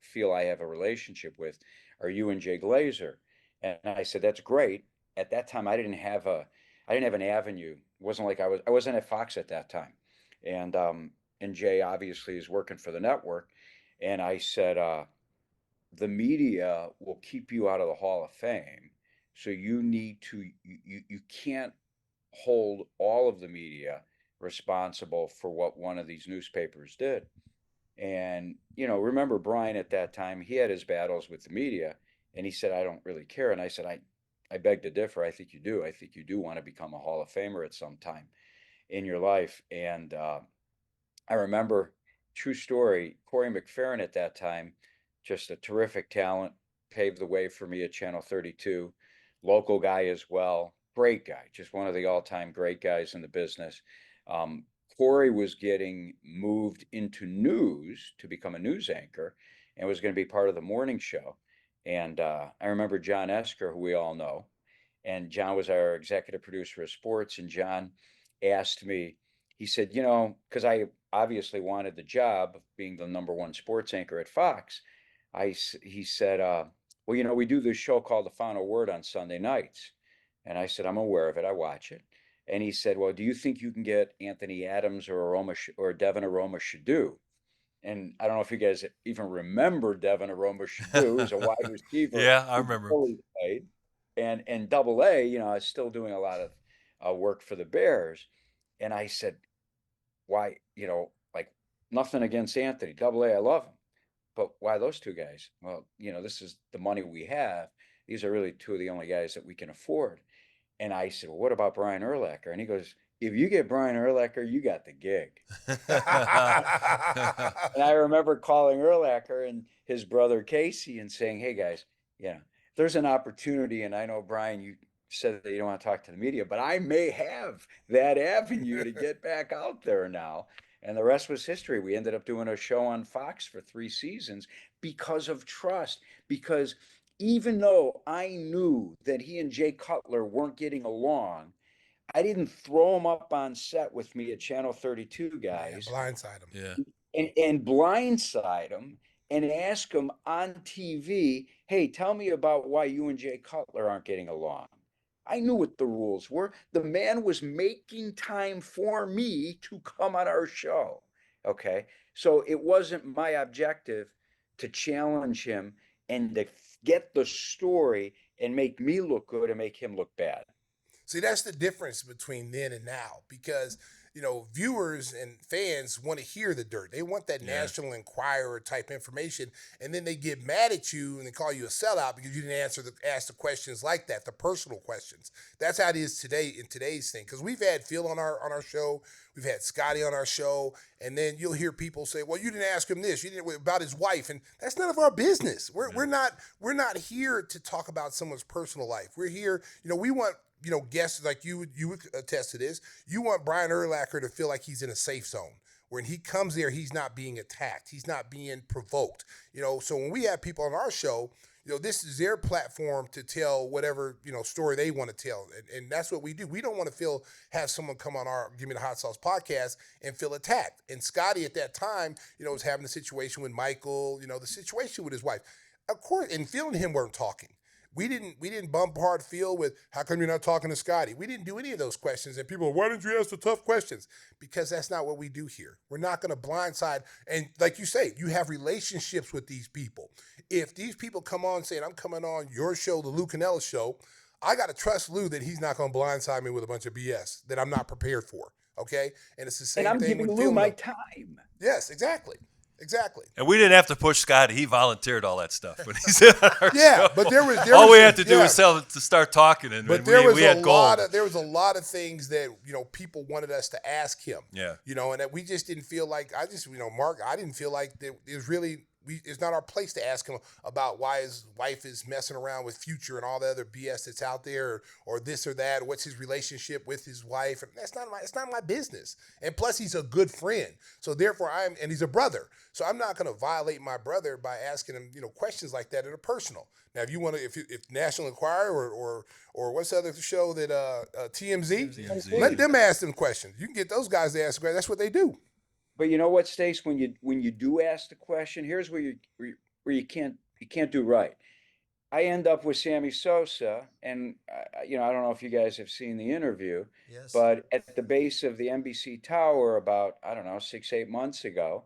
feel I have a relationship with are you and Jay Glazer." And I said, "That's great." At that time, I didn't have an avenue. It wasn't like I wasn't at Fox at that time, and Jay obviously is working for the network. And I said, the media will keep you out of the Hall of Fame. So you need to, you can't hold all of the media responsible for what one of these newspapers did. And, remember Brian at that time, he had his battles with the media and he said, "I don't really care." And I said, I beg to differ. I think you do. I think you do want to become a Hall of Famer at some time in your life. And I remember, true story, Corey McFerrin at that time, just a terrific talent, paved the way for me at Channel 32. Local guy as well, great guy, just one of the all-time great guys in the business. Um, Corey was getting moved into news to become a news anchor and was going to be part of the morning show. And I remember John Esker, who we all know, and John was our executive producer of sports. And John asked me, he said, because I obviously wanted the job of being the number one sports anchor at Fox. He said, well, we do this show called The Final Word on Sunday nights. And I said, "I'm aware of it. I watch it." And he said, "Well, do you think you can get Anthony Adams or Devin Aroma Shadu?" And I don't know if you guys even remember Devin Aroma Shadu as a wide receiver. Yeah, I who remember. fully played. And Double A, I was still doing a lot of work for the Bears. And I said, "Why, like nothing against Anthony, Double A, I love him. But why those two guys?" "Well, this is the money we have. These are really two of the only guys that we can afford." And I said, "Well, what about Brian Urlacher?" And he goes, "If you get Brian Urlacher, you got the gig." And I remember calling Urlacher and his brother Casey and saying, "Hey guys, there's an opportunity, and I know, Brian, you said that you don't want to talk to the media, but I may have that avenue to get back out there now." And the rest was history. We ended up doing a show on Fox for 3 seasons because of trust. Because even though I knew that he and Jay Cutler weren't getting along, I didn't throw him up on set with me at Channel 32, Man, guys, blindside him. Yeah. and blindside him and ask him on TV, "Hey, tell me about why you and Jay Cutler aren't getting along." I knew what the rules were. The man was making time for me to come on our show. Okay. So it wasn't my objective to challenge him and to get the story and make me look good and make him look bad. See, that's the difference between then and now because, viewers and fans want to hear the dirt. They want that National Enquirer type information, and then they get mad at you and they call you a sellout because you didn't ask the questions like that, the personal questions. That's how it is today in today's thing. Because we've had Phil on our show, we've had Scotty on our show, and then you'll hear people say, "Well, you didn't ask him this, you didn't about his wife," and that's none of our business. We're not here to talk about someone's personal life. We're here, we want guests like you would attest to this. You want Brian Urlacher to feel like he's in a safe zone. When he comes there, he's not being attacked. He's not being provoked. So when we have people on our show, this is their platform to tell whatever, story they want to tell. And that's what we do. We don't want to have someone come on our Gimme the Hot Sauce podcast and feel attacked. And Scotty at that time, was having a situation with Michael, the situation with his wife. Of course, and Phil and him weren't talking. We didn't bump hard Phil with, "How come you're not talking to Scotty?" We didn't do any of those questions. And people are, "Why didn't you ask the tough questions?" Because that's not what we do here. We're not going to blindside. And like you say, you have relationships with these people. If these people come on saying, "I'm coming on your show, the Lou Canella show," I got to trust Lou that he's not going to blindside me with a bunch of BS that I'm not prepared for. Okay? And it's the same And I'm thing giving with Lou Phil. my time. Yes, exactly. Exactly. And we didn't have to push Scotty. He volunteered all that stuff when he said on our show. But there was all we had to do was to start talking, and but we had gold. There was a lot of things that people wanted us to ask him. Yeah. And that we just didn't feel like Mark. I didn't feel like it was really it's not our place to ask him about why his wife is messing around with Future and all the other BS that's out there, or this or that. What's his relationship with his wife? And it's not my business. And plus, he's a good friend, so therefore and he's a brother. So I'm not going to violate my brother by asking him, questions like that that are personal. Now, if you want to, if National Enquirer or what's the other show that TMZ, let them ask them questions. You can get those guys to ask questions. That's what they do. But you know what, Stace? When you do ask the question, here's where you can't do right. I end up with Sammy Sosa, and I don't know if you guys have seen the interview, Yes. but at the base of the NBC tower about, I don't know, 6-8 months ago,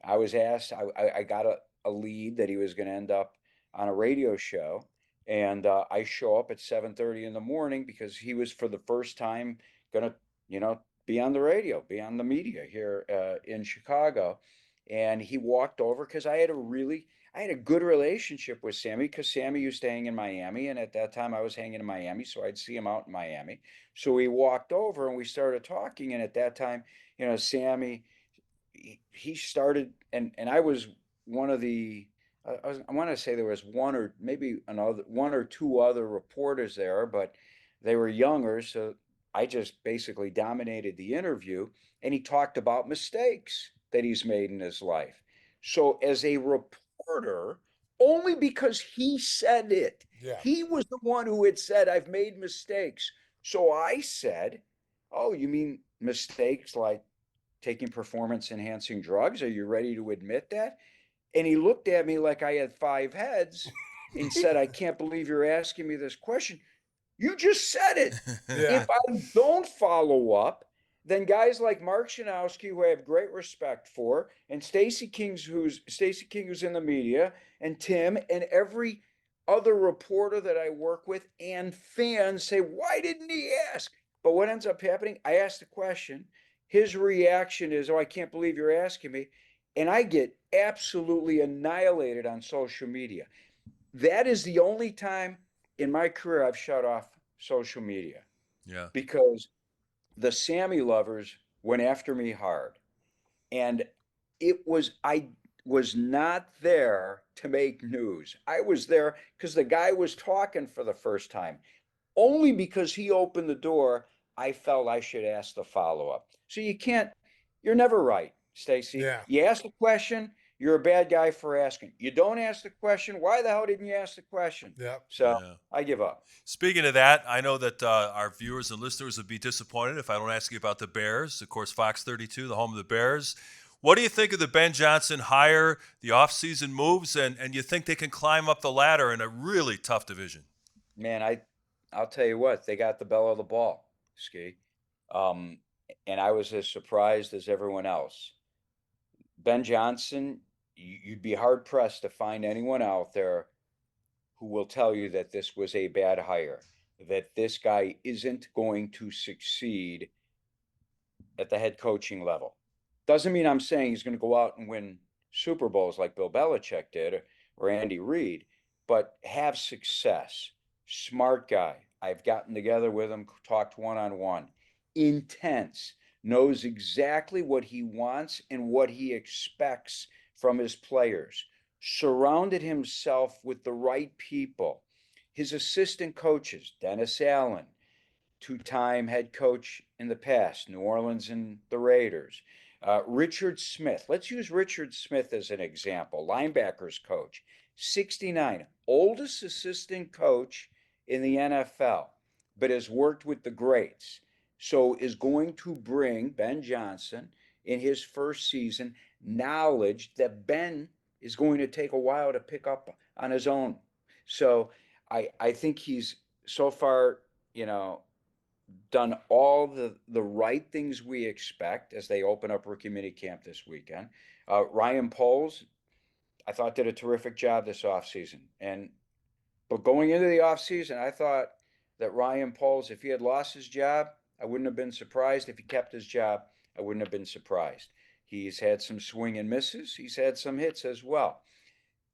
I was asked. I got a lead that he was going to end up on a radio show, and I show up at 7:30 in the morning because he was for the first time going to, be on the radio, be on the media here in Chicago. And he walked over because I had a good relationship with Sammy because Sammy used to hang in Miami. And at that time I was hanging in Miami. So I'd see him out in Miami. So he walked over and we started talking. And at that time, Sammy, he started, and I was one of the, I want to say there was one or two other reporters there, but they were younger. So I just basically dominated the interview, and he talked about mistakes that he's made in his life. So as a reporter, only because he said it, he was the one who had said, I've made mistakes. So I said, oh, you mean mistakes like taking performance enhancing drugs? Are you ready to admit that? And he looked at me like I had 5 heads and said, I can't believe you're asking me this question. You just said it. If I don't follow up, then guys like Mark Shanowski, who I have great respect for, and Stacey King, who's in the media, and Tim, and every other reporter that I work with, and fans say, why didn't he ask? But what ends up happening, I ask the question, his reaction is, oh, I can't believe you're asking me. And I get absolutely annihilated on social media. That is the only time in my career I've shut off social media. Yeah. Because the Sammy lovers went after me hard. And I was not there to make news. I was there because the guy was talking for the first time. Only because he opened the door, I felt I should ask the follow-up. So you're never right, Stacey. Yeah. You ask the question, you're a bad guy for asking. You don't ask the question, why the hell didn't you ask the question? Yeah. So I give up. Speaking of that, I know that our viewers and listeners would be disappointed if I don't ask you about the Bears. Of course, Fox 32, the home of the Bears. What do you think of the Ben Johnson hire, the offseason moves, and you think they can climb up the ladder in a really tough division? Man, I'll tell you what, they got the bell of the ball, Ski. And I was as surprised as everyone else. Ben Johnson, you'd be hard pressed to find anyone out there who will tell you that this was a bad hire, that this guy isn't going to succeed at the head coaching level. Doesn't mean I'm saying he's going to go out and win Super Bowls like Bill Belichick did or Andy Reid, but have success. Smart guy. I've gotten together with him, talked one-on-one. Intense. Knows exactly what he wants and what he expects from his players. Surrounded himself with the right people. His assistant coaches, Dennis Allen, 2-time head coach in the past, New Orleans and the Raiders. Richard Smith. Let's use Richard Smith as an example. Linebackers coach, 69, oldest assistant coach in the NFL, but has worked with the greats. So is going to bring Ben Johnson in his first season knowledge that Ben is going to take a while to pick up on his own. So I think he's so far, done all the right things we expect as they open up rookie minicamp this weekend. Ryan Poles, I thought, did a terrific job this offseason. But going into the offseason, I thought that Ryan Poles, if he had lost his job, I wouldn't have been surprised. If he kept his job, I wouldn't have been surprised. He's had some swing and misses. He's had some hits as well.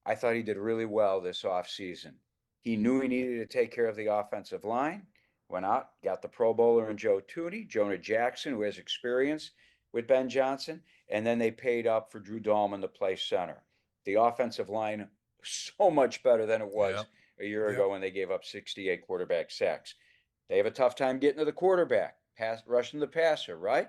I thought he did really well this offseason. He knew he needed to take care of the offensive line. Went out, got the Pro Bowler in Joe Tooney, Jonah Jackson, who has experience with Ben Johnson, and then they paid up for Drew Dahlman to play center. the offensive line so much better than it was Yep. a year ago when they gave up 68 quarterback sacks. They have a tough time getting to the quarterback, rushing the passer, right?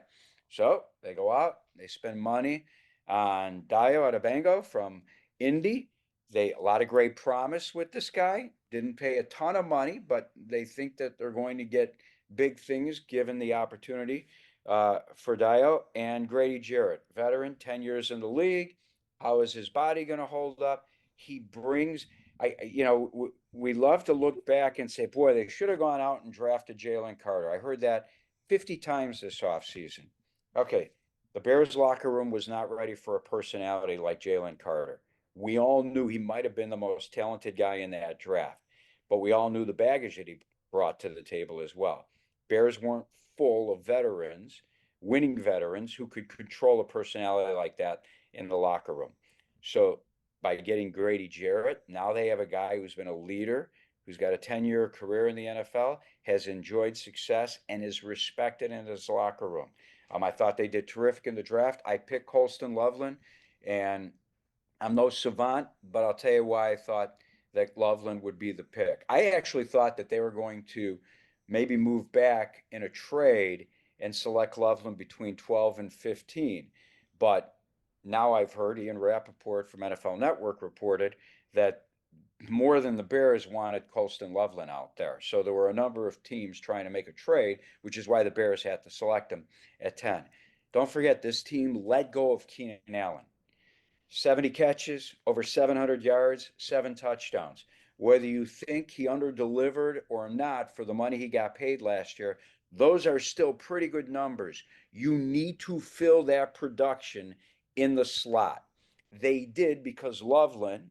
So they go out, they spend money on Dio Adabango from Indy. A lot of great promise with this guy. Didn't pay a ton of money, but they think that they're going to get big things given the opportunity for Dio. And Grady Jarrett, veteran, 10 years in the league. How is his body going to hold up? He brings, we love to look back and say, boy, they should have gone out and drafted Jalen Carter. I heard that 50 times this offseason. Okay, the Bears locker room was not ready for a personality like Jalen Carter. We all knew he might have been the most talented guy in that draft, but we all knew the baggage that he brought to the table as well. Bears weren't full of veterans, winning veterans who could control a personality like that in the locker room. So by getting Grady Jarrett, now they have a guy who's been a leader, who's got a 10-year career in the NFL, has enjoyed success, and is respected in his locker room. I thought they did terrific in the draft. I picked Colston Loveland, and I'm no savant, but I'll tell you why I thought that Loveland would be the pick. I actually thought that they were going to maybe move back in a trade and select Loveland between 12 and 15. But now I've heard Ian Rappaport from NFL Network reported that more than the Bears wanted Colston Loveland out there. So there were a number of teams trying to make a trade, which is why the Bears had to select him at 10. Don't forget, this team let go of Keenan Allen. 70 catches, over 700 yards, 7 touchdowns. Whether you think he underdelivered or not for the money he got paid last year, those are still pretty good numbers. You need to fill that production in the slot. They did because Loveland,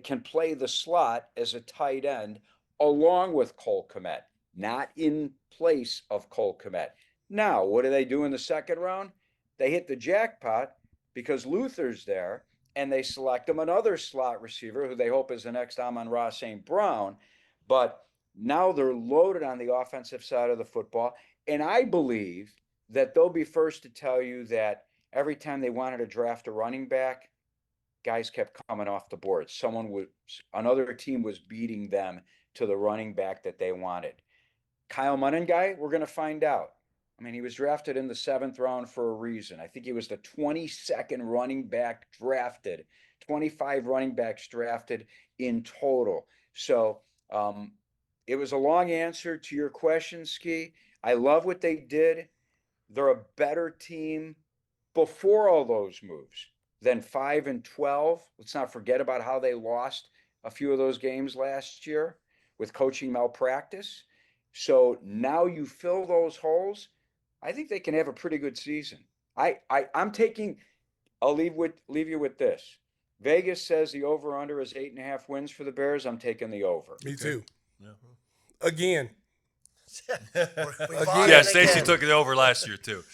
can play the slot as a tight end along with Cole Kmet, not in place of Cole Kmet. Now, what do they do in the second round? They hit the jackpot because Luther's there, and they select him another slot receiver who they hope is the next Amon-Ra St. Brown. But now they're loaded on the offensive side of the football. And I believe that they'll be first to tell you that every time they wanted to draft a running back, guys kept coming off the board. Another team was beating them to the running back that they wanted. Kyle Monangai, we're going to find out. I mean, he was drafted in the 7th round for a reason. I think he was the 22nd running back drafted, 25 running backs drafted in total. So it was a long answer to your question, Ski. I love what they did. They're a better team before all those moves than 5 and 12. Let's not forget about how they lost a few of those games last year with coaching malpractice. So now you fill those holes. I think they can have a pretty good season. I'm taking. I'll leave you with this. Vegas says the over/under is 8.5 wins for the Bears. I'm taking the over. Me too. Yeah. Again. Yeah, Stacey took it over last year too.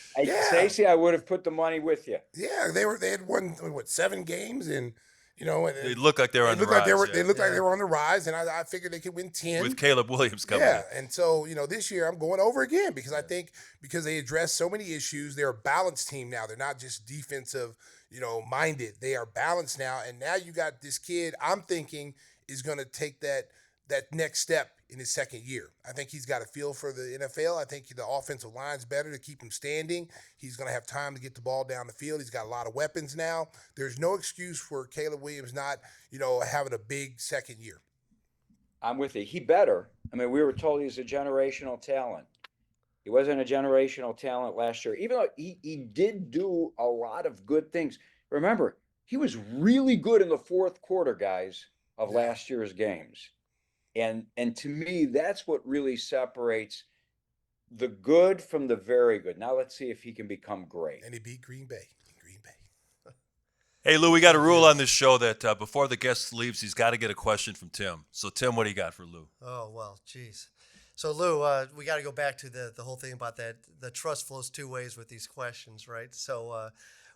Stacey, I would have put the money with you. Yeah, they had won 7 games, and they looked like they were on the rise. They looked like they were on the rise, and I figured they could win 10 with Caleb Williams coming. Yeah, and so this year I'm going over again because I think because they address so many issues, they're a balanced team now. They're not just defensive, minded. They are balanced now, and now you got this kid. I'm thinking is going to take that next step in his second year. I think he's got a feel for the NFL. I think the offensive line's better to keep him standing. He's going to have time to get the ball down the field. He's got a lot of weapons now. There's no excuse for Caleb Williams not, having a big second year. I'm with you. He better. I mean, we were told he's a generational talent. He wasn't a generational talent last year, even though he did do a lot of good things. Remember, he was really good in the fourth quarter, guys, of last year's games. And to me, that's what really separates the good from the very good. Now let's see if he can become great. And he beat Green Bay. Hey, Lou, we got a rule on this show that before the guest leaves, he's got to get a question from Tim. So, Tim, what do you got for Lou? Oh, well, geez. So, Lou, we got to go back to the whole thing about that. The trust flows 2 ways with these questions, right? So,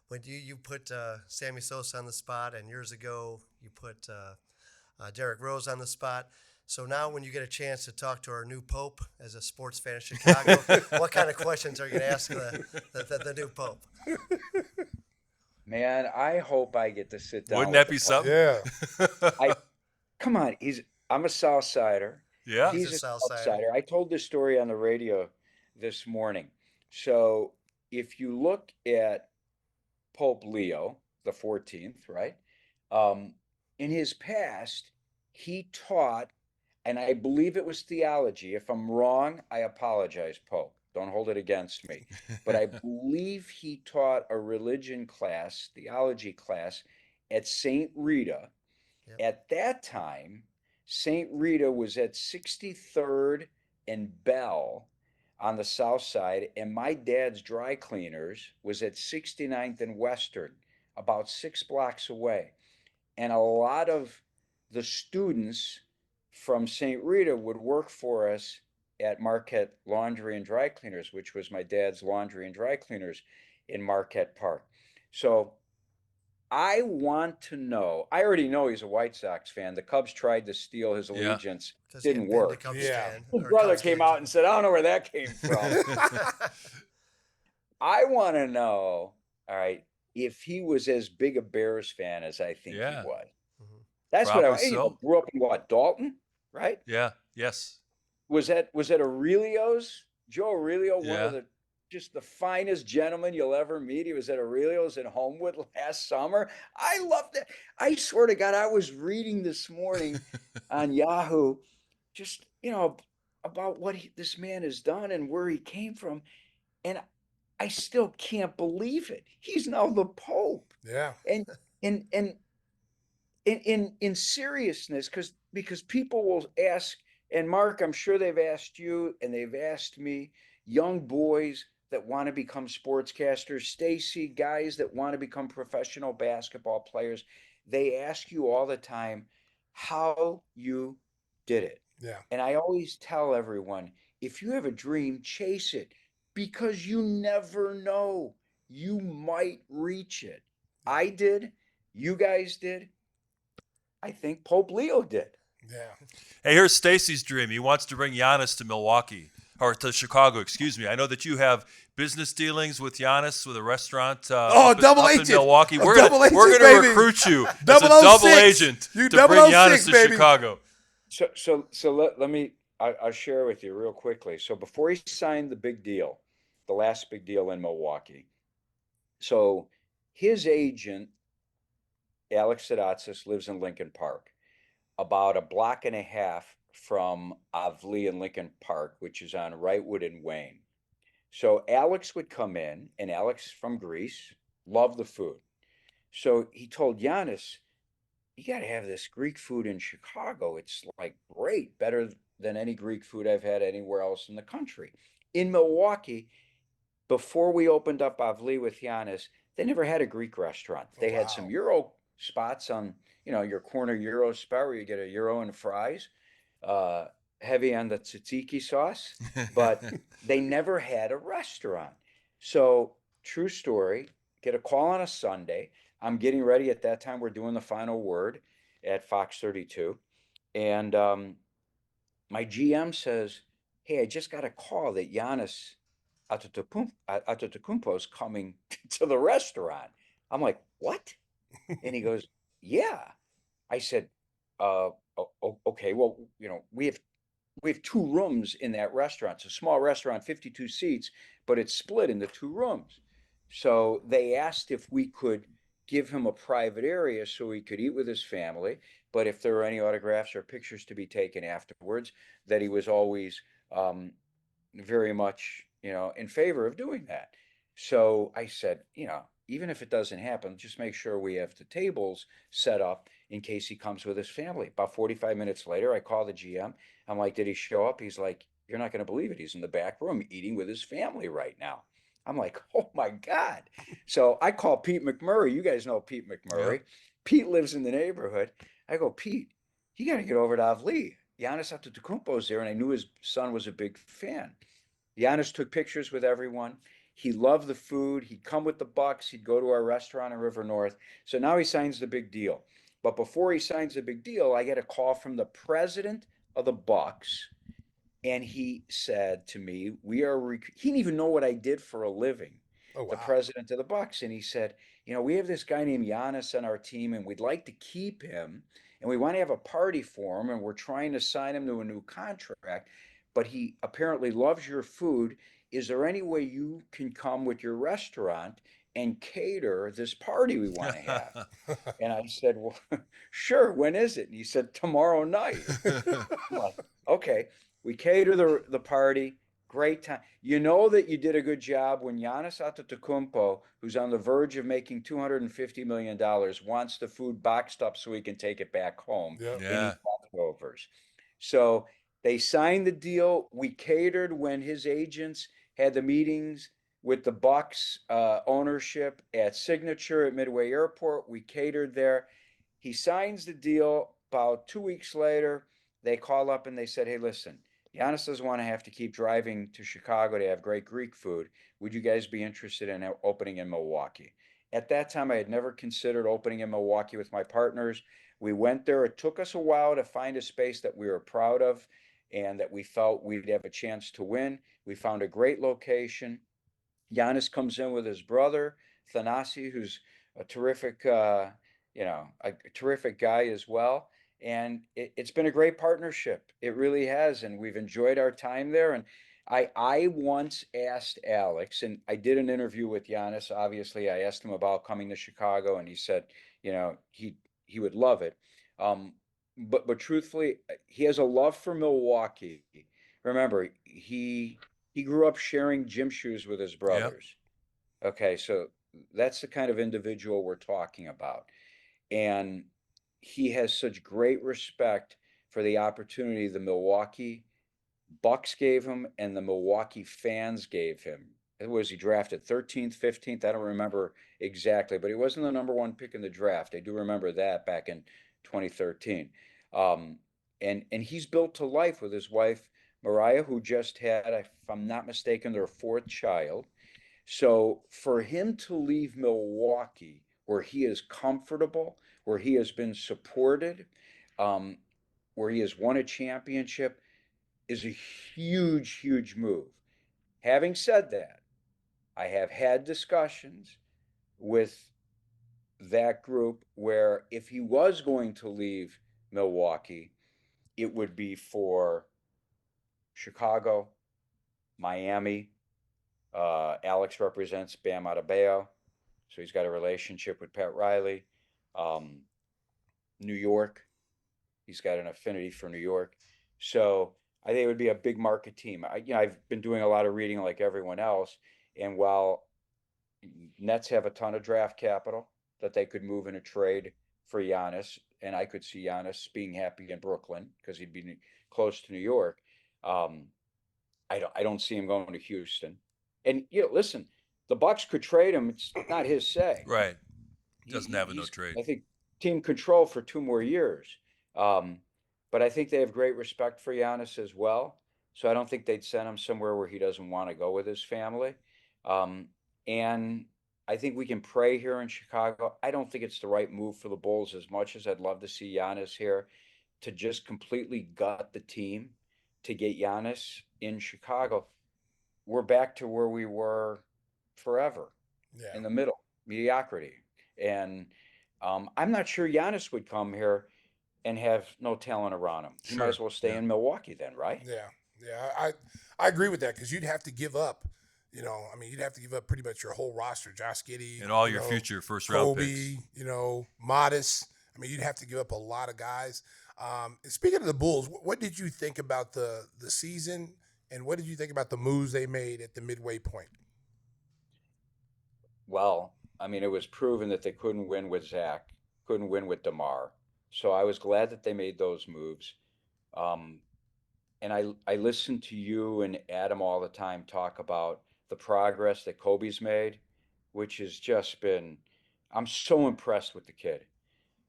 when you put Sammy Sosa on the spot, and years ago you put Derrick Rose on the spot. So now when you get a chance to talk to our new Pope as a sports fan of Chicago, what kind of questions are you going to ask the new Pope? Man, I hope I get to sit down Wouldn't with that the be Pope. something? Yeah. I Come on, I'm a South Sider. Yeah. He's He's a a South South Sider. Sider. I told this story on the radio this morning. So if you look at Pope Leo the 14th, right? Um, in his past, he taught, and I believe it was theology. If I'm wrong, I apologize, Pope. Don't hold it against me. But I believe he taught a religion class, theology class at St. Rita. Yep. At that time, St. Rita was at 63rd and Bell on the south side, and my dad's dry cleaners was at 69th and Western, about 6 blocks away. And a lot of the students from St. Rita would work for us at Marquette Laundry and Dry Cleaners, which was my dad's laundry and dry cleaners in Marquette Park. So I want to know. I already know he's a White Sox fan. The Cubs tried to steal his Yeah. allegiance, Because he didn't had been a work. Cubs Yeah. fan. His or brother Cubs came games. out and said, I don't know where that came from. I want to know, all right, if he was as big a Bears fan as I think he Yeah. was. Mhm. That's what I Probably want. You know, so. grew up in what, Dalton, right? Yeah. Yes. Was that Aurelio's? Joe Aurelio, one of Yeah. the just the finest gentlemen you'll ever meet. He was at Aurelio's in Homewood last summer. I loved it. I swear to God, I was reading this morning on Yahoo, just about what this man has done and where he came from, and I still can't believe it. He's now the Pope, Yeah. and and in seriousness, because people will ask, and Mark, I'm sure they've asked you and they've asked me, young boys that want to become sportscasters, Stacey, guys that want to become professional basketball players, they ask you all the time how you did it. Yeah. And I always tell everyone, if you have a dream, chase it, because you never know, you might reach it. I did, you guys did, I think Pope Leo did. Yeah. Hey, here's Stacy's dream. He wants to bring Giannis to Milwaukee or to Chicago. Excuse me. I know that you have business dealings with Giannis with a restaurant double up in agent. Milwaukee. We're Double gonna agent, gonna baby. recruit you as a 006. double agent You to bring Giannis 006, to baby. Chicago. So let me I'll share with you real quickly. So before he signed the big deal, the last big deal in Milwaukee, so his agent Alex Sidatsis lives in Lincoln Park, about a block and a half from Avli and Lincoln Park, which is on Wrightwood and Wayne. So Alex would come in, and Alex from Greece loved the food. So he told Giannis, you got to have this Greek food in Chicago. It's like great, better than any Greek food I've had anywhere else in the country. In Milwaukee, before we opened up Avli with Giannis, they never had a Greek restaurant. They had some Wow. Euro spots on, your corner Euro spot where you get a Euro and fries, uh, heavy on the tzatziki sauce, but they never had a restaurant. So, true story, get a call on a Sunday. I'm getting ready at that time. We're doing the final word at Fox 32. And my GM says, hey, I just got a call that Giannis Antetokounmpo is coming to the restaurant. I'm like, what? And he goes, yeah. I said, okay, well, we have two rooms in that restaurant. It's a small restaurant, 52 seats, but it's split into two rooms. So they asked if we could give him a private area so he could eat with his family. But if there were any autographs or pictures to be taken afterwards, that he was always very much, in favor of doing that. So I said, even if it doesn't happen, just make sure we have the tables set up in case he comes with his family. About 45 minutes later, I call the GM. I'm like, did he show up? He's like, you're not going to believe it. He's in the back room eating with his family right now. I'm like, oh my God. So I call Pete McMurray. You guys know Pete McMurray. Yeah. Pete lives in the neighborhood. I go, Pete, you got to get over to Avli. Giannis Antetokounmpo's there, and I knew his son was a big fan. Giannis took pictures with everyone. He loved the food. He'd come with the Bucks. He'd go to our restaurant in River North. So now he signs the big deal. But before he signs the big deal, I get a call from the president of the Bucks, and he said to me, he didn't even know what I did for a living, Oh, the wow. president of the Bucks, and he said, we have this guy named Giannis on our team, and we'd like to keep him, and we want to have a party for him, and we're trying to sign him to a new contract, but he apparently loves your food. Is there any way you can come with your restaurant and cater this party we want to have?" And I said, "Well, sure. When is it?" And he said, "Tomorrow night." I'm like, okay, we cater the party. Great time. You know that you did a good job when Giannis Antetokounmpo, who's on the verge of making $250 million, wants the food boxed up so he can take it back home Yep. and Yeah. eat leftovers. So they signed the deal. We catered when his agents had the meetings with the Bucks ownership at Signature at Midway Airport. We catered there. He signs the deal. About 2 weeks later, they call up and they said, "Hey, listen, Giannis doesn't want to have to keep driving to Chicago to have great Greek food. Would you guys be interested in opening in Milwaukee?" At that time, I had never considered opening in Milwaukee with my partners. We went there. It took us a while to find a space that we were proud of and that we felt we'd have a chance to win. We found a great location. Giannis comes in with his brother, Thanasi, who's a terrific, a terrific guy as well. And it's been a great partnership. It really has. And we've enjoyed our time there. And I once asked Alex, and I did an interview with Giannis. Obviously, I asked him about coming to Chicago, and he said, he would love it. Um, but truthfully, he has a love for Milwaukee. Remember, he grew up sharing gym shoes with his brothers. Okay, so that's the kind of individual we're talking about. And he has such great respect for the opportunity the Milwaukee Bucks gave him and the Milwaukee fans gave him. Was he drafted 13th, 15th? I don't remember exactly, but he wasn't the number one pick in the draft. I do remember that back in 2013. And he's built to life with his wife, Mariah, who just had, if I'm not mistaken, their fourth child. So for him to leave Milwaukee, where he is comfortable, where he has been supported, um, where he has won a championship, is a huge, huge move. Having said that, I have had discussions with that group where if he was going to leave Milwaukee, it would be for Chicago, Miami. Alex represents Bam Adebayo, so he's got a relationship with Pat Riley. Um, New York, he's got an affinity for New York. So I think it would be a big market team. I've been doing a lot of reading like everyone else, and while Nets have a ton of draft capital that they could move in a trade for Giannis, and I could see Giannis being happy in Brooklyn because he'd be close to New York. Um, I don't see him going to Houston. And listen, the Bucks could trade him. It's not his say. Right. Doesn't have a no He's, trade. I think, team control for 2 more years. Um, but I think they have great respect for Giannis as well. So I don't think they'd send him somewhere where he doesn't want to go with his family. Um, and I think we can pray here in Chicago. I don't think it's the right move for the Bulls as much as I'd love to see Giannis here to just completely gut the team to get Giannis in Chicago. We're back to where we were forever Yeah. in the middle, mediocrity. And I'm not sure Giannis would come here and have no talent around him. He might Sure. as well stay Yeah. in Milwaukee then, right? Yeah. Yeah. I agree with that because you'd have to give up. You'd have to give up pretty much your whole roster. Josh Giddey. And all your future first round Kobe, picks. Modest. You'd have to give up a lot of guys. Speaking of the Bulls, what did you think about the season, and what did you think about the moves they made at the midway point? Well, it was proven that they couldn't win with Zach, couldn't win with DeMar. So I was glad that they made those moves. Um, and I listen to you and Adam all the time talk about the progress that Kobe's made, which has just been, I'm so impressed with the kid.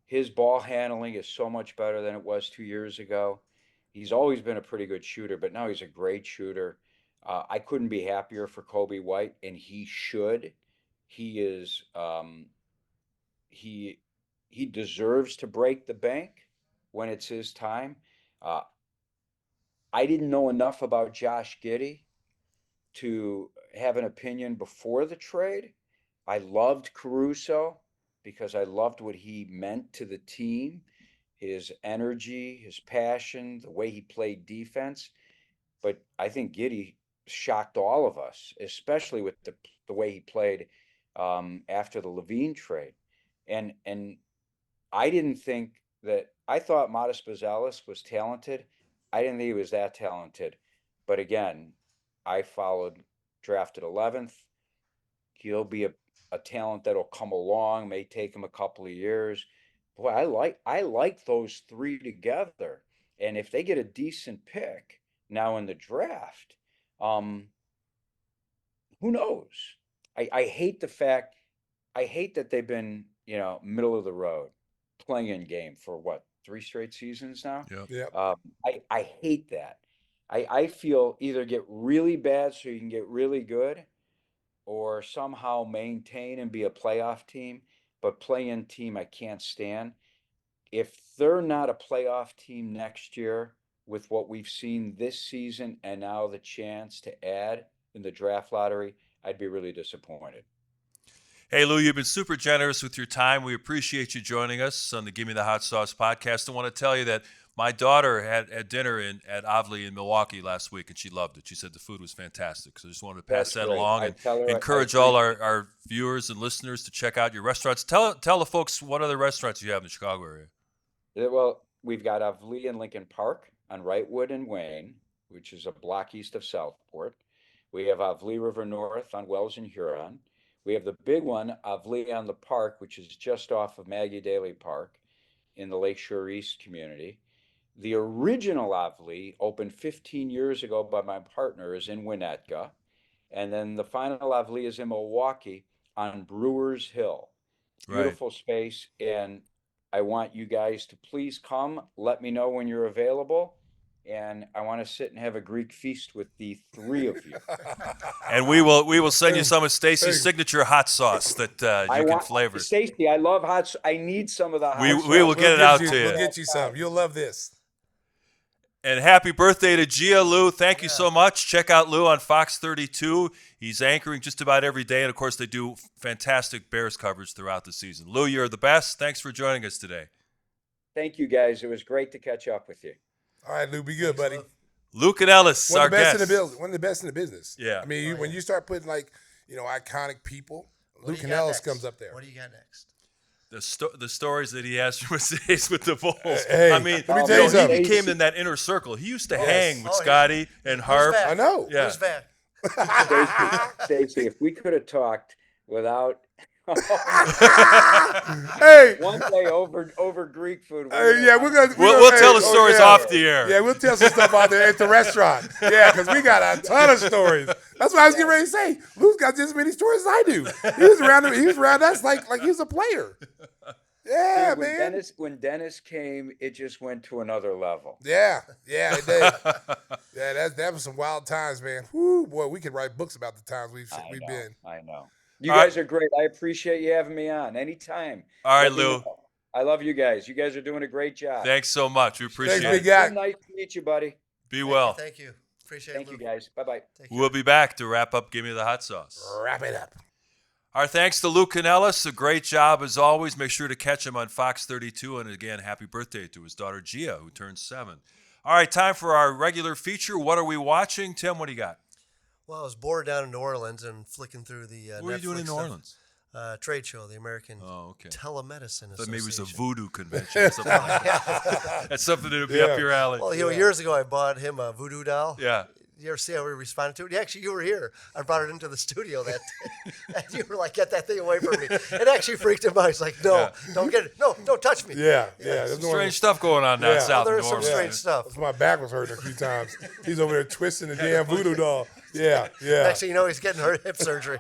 His ball handling is so much better than it was 2 years ago. He's always been a pretty good shooter, but now he's a great shooter. I couldn't be happier for Kobe White, and he should. He is he he deserves to break the bank when it's his time. Uh, I didn't know enough about Josh Giddey to have an opinion before the trade. I loved Caruso because I loved what he meant to the team, his energy, his passion, the way he played defense. But I think Giddey shocked all of us, especially with the way he played after the Levine trade. And I didn't think that I thought Modest Bazelis was talented. I didn't think he was that talented. But again, I followed drafted 11th. He'll be a talent that'll come along, may take him a couple of years. Boy, I like those three together. And if they get a decent pick now in the draft, who knows? I hate the fact I hate that they've been, middle of the road playing in game for what, 3 straight seasons now? Yep. Yeah. I hate that. I feel either get really bad so you can get really good, or somehow maintain and be a playoff team, but play-in team I can't stand. If they're not a playoff team next year with what we've seen this season and now the chance to add in the draft lottery, I'd be really disappointed. Hey, Lou, you've been super generous with your time. We appreciate you joining us on the Gimme the Hot Sauce podcast. I want to tell you that my daughter had dinner at Avli in Milwaukee last week, and she loved it. She said the food was fantastic. So I just wanted to pass That's that great. along I and tell her encourage all our viewers and listeners to check out your restaurants. Tell the folks what other restaurants you have in the Chicago area. Well, we've got Avli in Lincoln Park on Wrightwood and Wayne, which is a block east of Southport. We have Avli River North on Wells and Huron. We have the big one, Avli on the Park, which is just off of Maggie Daly Park in the Lakeshore East community. The original Avli opened 15 years ago by my partner is in Ilnyckj. And then the final Avli is in Milwaukee on Brewers Hill. Beautiful space. And I want you guys to please come. Let me know when you're available. And I want to sit and have a Greek feast with the three of you. And we will send you some of Stacey's signature hot sauce that you can flavor. Stacey, I love hot sauce. I need some of the hot sauce. We will get it out to you. We'll get you some. You'll love this. And happy birthday to Gia, Lou. Thank you so much. Check out Lou on Fox 32. He's anchoring just about every day. And, of course, they do fantastic Bears coverage throughout the season. Lou, you're the best. Thanks for joining us today. Thank you, guys. It was great to catch up with you. All right, Lou, be good, buddy. Luke and Ellis, One our of the best guest. in the business. One of the best in the business. Yeah. I mean, when you start putting iconic people, What do Luke you and got Ellis next? comes up there. What do you got next? The stories that he has from his days with the Bulls. Hey, I mean, let me tell you he something. became in that inner circle. He used to hang with Oh, yeah. Scotty and Harp. Who's back? I know. Yeah. Who's back? Stacey, if we could have talked without Hey, one day over Greek food. yeah, We'll tell the stories off the air. Yeah, we'll tell some stuff out there at the restaurant. Yeah, because we got a ton of stories. That's what I was getting ready to say. Lou's got just as many stories as I do. He was around us like he was a player. Yeah, Dude, man. when Dennis came, it just went to another level. Yeah, it did. Yeah, that was some wild times, man. Whoo, boy, we could write books about the times we've been. I know. You All guys are great. I appreciate you having me on anytime. All right, Let me Lou. know. I love you guys. You guys are doing a great job. Thanks so much. We appreciate Thanks, it. big guy. Nice to meet you, buddy. Be well. Thank you. Appreciate Thank it, you, Luke. guys. Bye-bye. Take care. We'll be back to wrap up Give Me the Hot Sauce. Wrap it up. Our thanks to Luke Canellis. A great job as always. Make sure to catch him on Fox 32. And again, happy birthday to his daughter Gia, who turned 7. All right, time for our regular feature. What are we watching? Tim, what do you got? Well, I was bored down in New Orleans and flicking through the What are you doing in Netflix New stuff. Orleans? Trade show, the American Okay. Telemedicine Thought maybe it was a Association. voodoo convention or something like that. That's something that would be up your alley. Well, years ago I bought him a voodoo doll. Yeah. You ever see how we responded to it? Actually, you were here. I brought it into the studio that day. And you were like, get that thing away from me. It actually freaked him out. He's like, no, Yeah. don't get it. No, don't touch me. Yeah. Some strange stuff going on down Yeah. south There in is New some Orleans. strange stuff. That's my back was hurting a few times. He's over there twisting the damn voodoo doll. Yeah. Next thing you know, he's getting her hip surgery.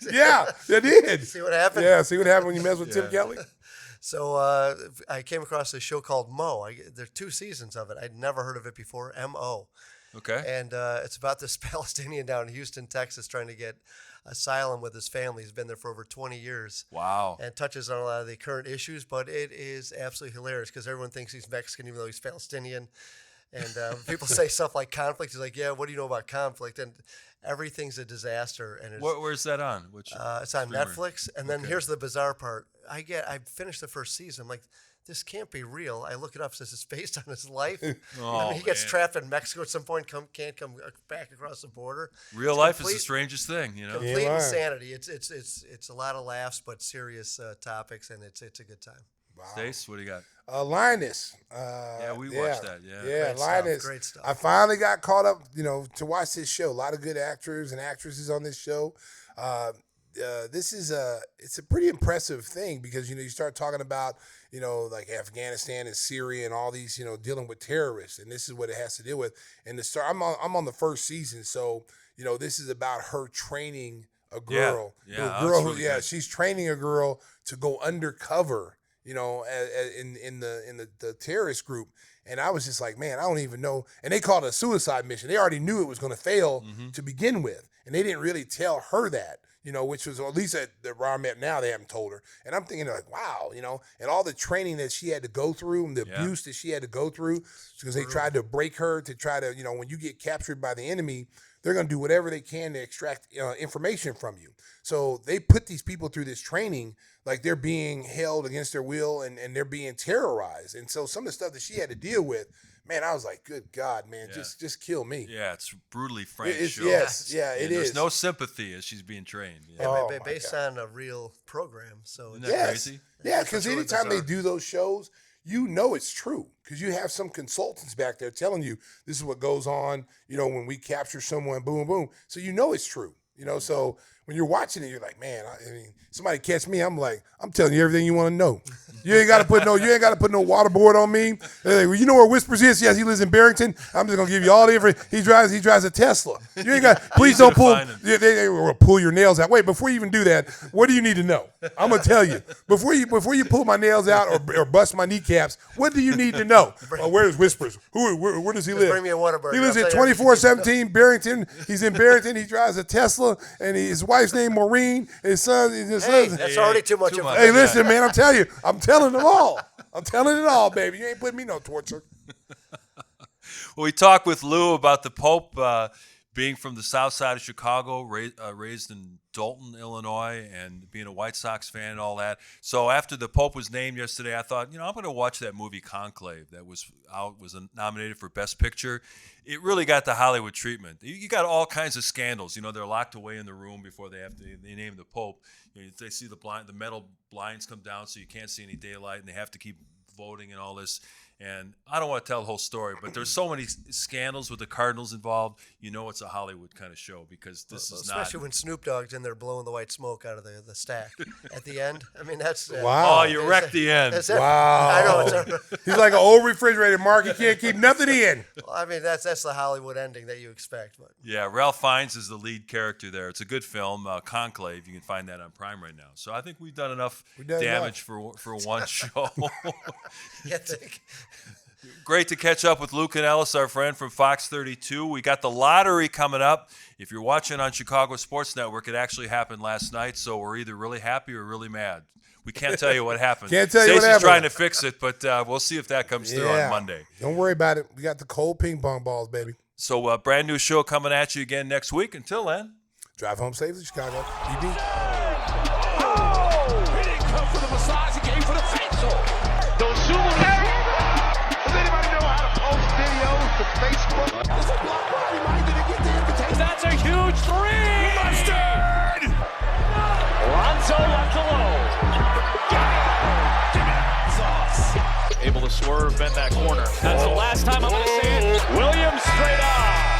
Yeah, it did. See what happened? Yeah, see what happened when you mess with Tim Kelley? So I came across a show called Mo. There are 2 seasons of it. I'd never heard of it before, M.O. Okay. And it's about this Palestinian down in Houston, Texas, trying to get asylum with his family. He's been there for over 20 years. Wow. And touches on a lot of the current issues, but it is absolutely hilarious because everyone thinks he's Mexican even though he's Palestinian. And people say stuff like conflict. He's like, yeah, what do you know about conflict? And everything's a disaster. And it's, Where's that on? Which it's on streamer? Netflix. And then here's the bizarre part. I finished the first season. I'm like, this can't be real. I look it up, says it's based on his life. He gets trapped in Mexico at some point, can't come back across the border. Real life is the strangest thing, you know. Complete insanity. It's a lot of laughs, but serious topics, and it's a good time. Wow. Stace, what do you got? Linus. We watched that. Yeah, Yeah, Great Linus. Great stuff. I finally got caught up, to watch this show. A lot of good actors and actresses on this show. This is it's a pretty impressive thing because you start talking about like Afghanistan and Syria and all these dealing with terrorists, and this is what it has to deal with. And the start, I'm on the first season, so this is about her training a girl. Yeah, a girl really good. she's training a girl to go undercover. In the terrorist group. And I was just like, man, I don't even know. And they called it a suicide mission. They already knew it was going to fail to begin with. And they didn't really tell her that, which was, at least at where I'm at now, they haven't told her. And I'm thinking like, wow, and all the training that she had to go through and the abuse that she had to go through because they tried to break her to try to, when you get captured by the enemy, they're going to do whatever they can to extract information from you. So they put these people through this training like they're being held against their will and they're being terrorized. And so some of the stuff that she had to deal with, man, I was like, good God, man, just kill me. Yeah, it's brutally frank show. Yes, yeah, it is. There's no sympathy as she's being trained. Yeah. Based on a real program. So Isn't that crazy? Yeah, because really anytime bizarre. they do those shows, it's true because you have some consultants back there telling you this is what goes on, when we capture someone, boom, boom. So it's true, so when you're watching it, you're like, man, I mean, somebody catch me, I'm like, I'm telling you everything you want to know. You ain't got to put no waterboard on me. They're like, well, you know where Whispers is? Yes, he lives in Barrington. I'm just gonna give you all the information. He drives a Tesla. You ain't got. Please don't pull. They will pull your nails out. Wait, before you even do that, what do you need to know? I'm gonna tell you before you pull my nails out or bust my kneecaps. What do you need to know? Where is Whispers? Where does he live? bring me a Whataburger. He lives I'll at tell you 2417 Barrington. He's in Barrington. He drives a Tesla, and his wife's name Maureen. His son. That's already too much. Hey, listen, man, I'm telling them all. I'm telling it all, baby. You ain't putting me no torture. Well, we talked with Lou about the Pope being from the south side of Chicago, raised in Dalton, Illinois, and being a White Sox fan and all that. So after the Pope was named yesterday, I thought, I'm going to watch that movie Conclave that was nominated for Best Picture. It really got the Hollywood treatment. You got all kinds of scandals. They're locked away in the room before they name the Pope. They see the metal blinds come down so you can't see any daylight, and they have to keep voting and all this. And I don't want to tell the whole story, but there's so many scandals with the Cardinals involved. It's a Hollywood kind of show because this is not. Especially when Snoop Dogg's in there blowing the white smoke out of the stack at the end. I mean, that's wow. Oh, you wrecked the end. Wow. I know. He's like an old refrigerator, Mark. He can't keep nothing in. Well, I mean, that's the Hollywood ending that you expect. But Yeah, Ralph Fiennes is the lead character there. It's a good film, Conclave. You can find that on Prime right now. So I think we've done enough damage for one show. you think. Great to catch up with Luke and Ellis, our friend from Fox 32. We got the lottery coming up. If you're watching on Chicago Sports Network, it actually happened last night, so we're either really happy or really mad. We can't tell you what happened. Stacey's trying to fix it, but we'll see if that comes through on Monday. Don't worry about it. We got the cold ping pong balls, baby. So brand new show coming at you again next week. Until then. Drive home safely, Chicago. ED. Oh! He didn't come for the massage, he came for the facial. Don't shoot. Does anybody know how to post videos to Facebook? There's a block body line, did he get the invitation? That's a huge three! Mustard! Lonzo left alone. Able to swerve, bend that corner. That's the last time I'm going to see it. Williams straight on.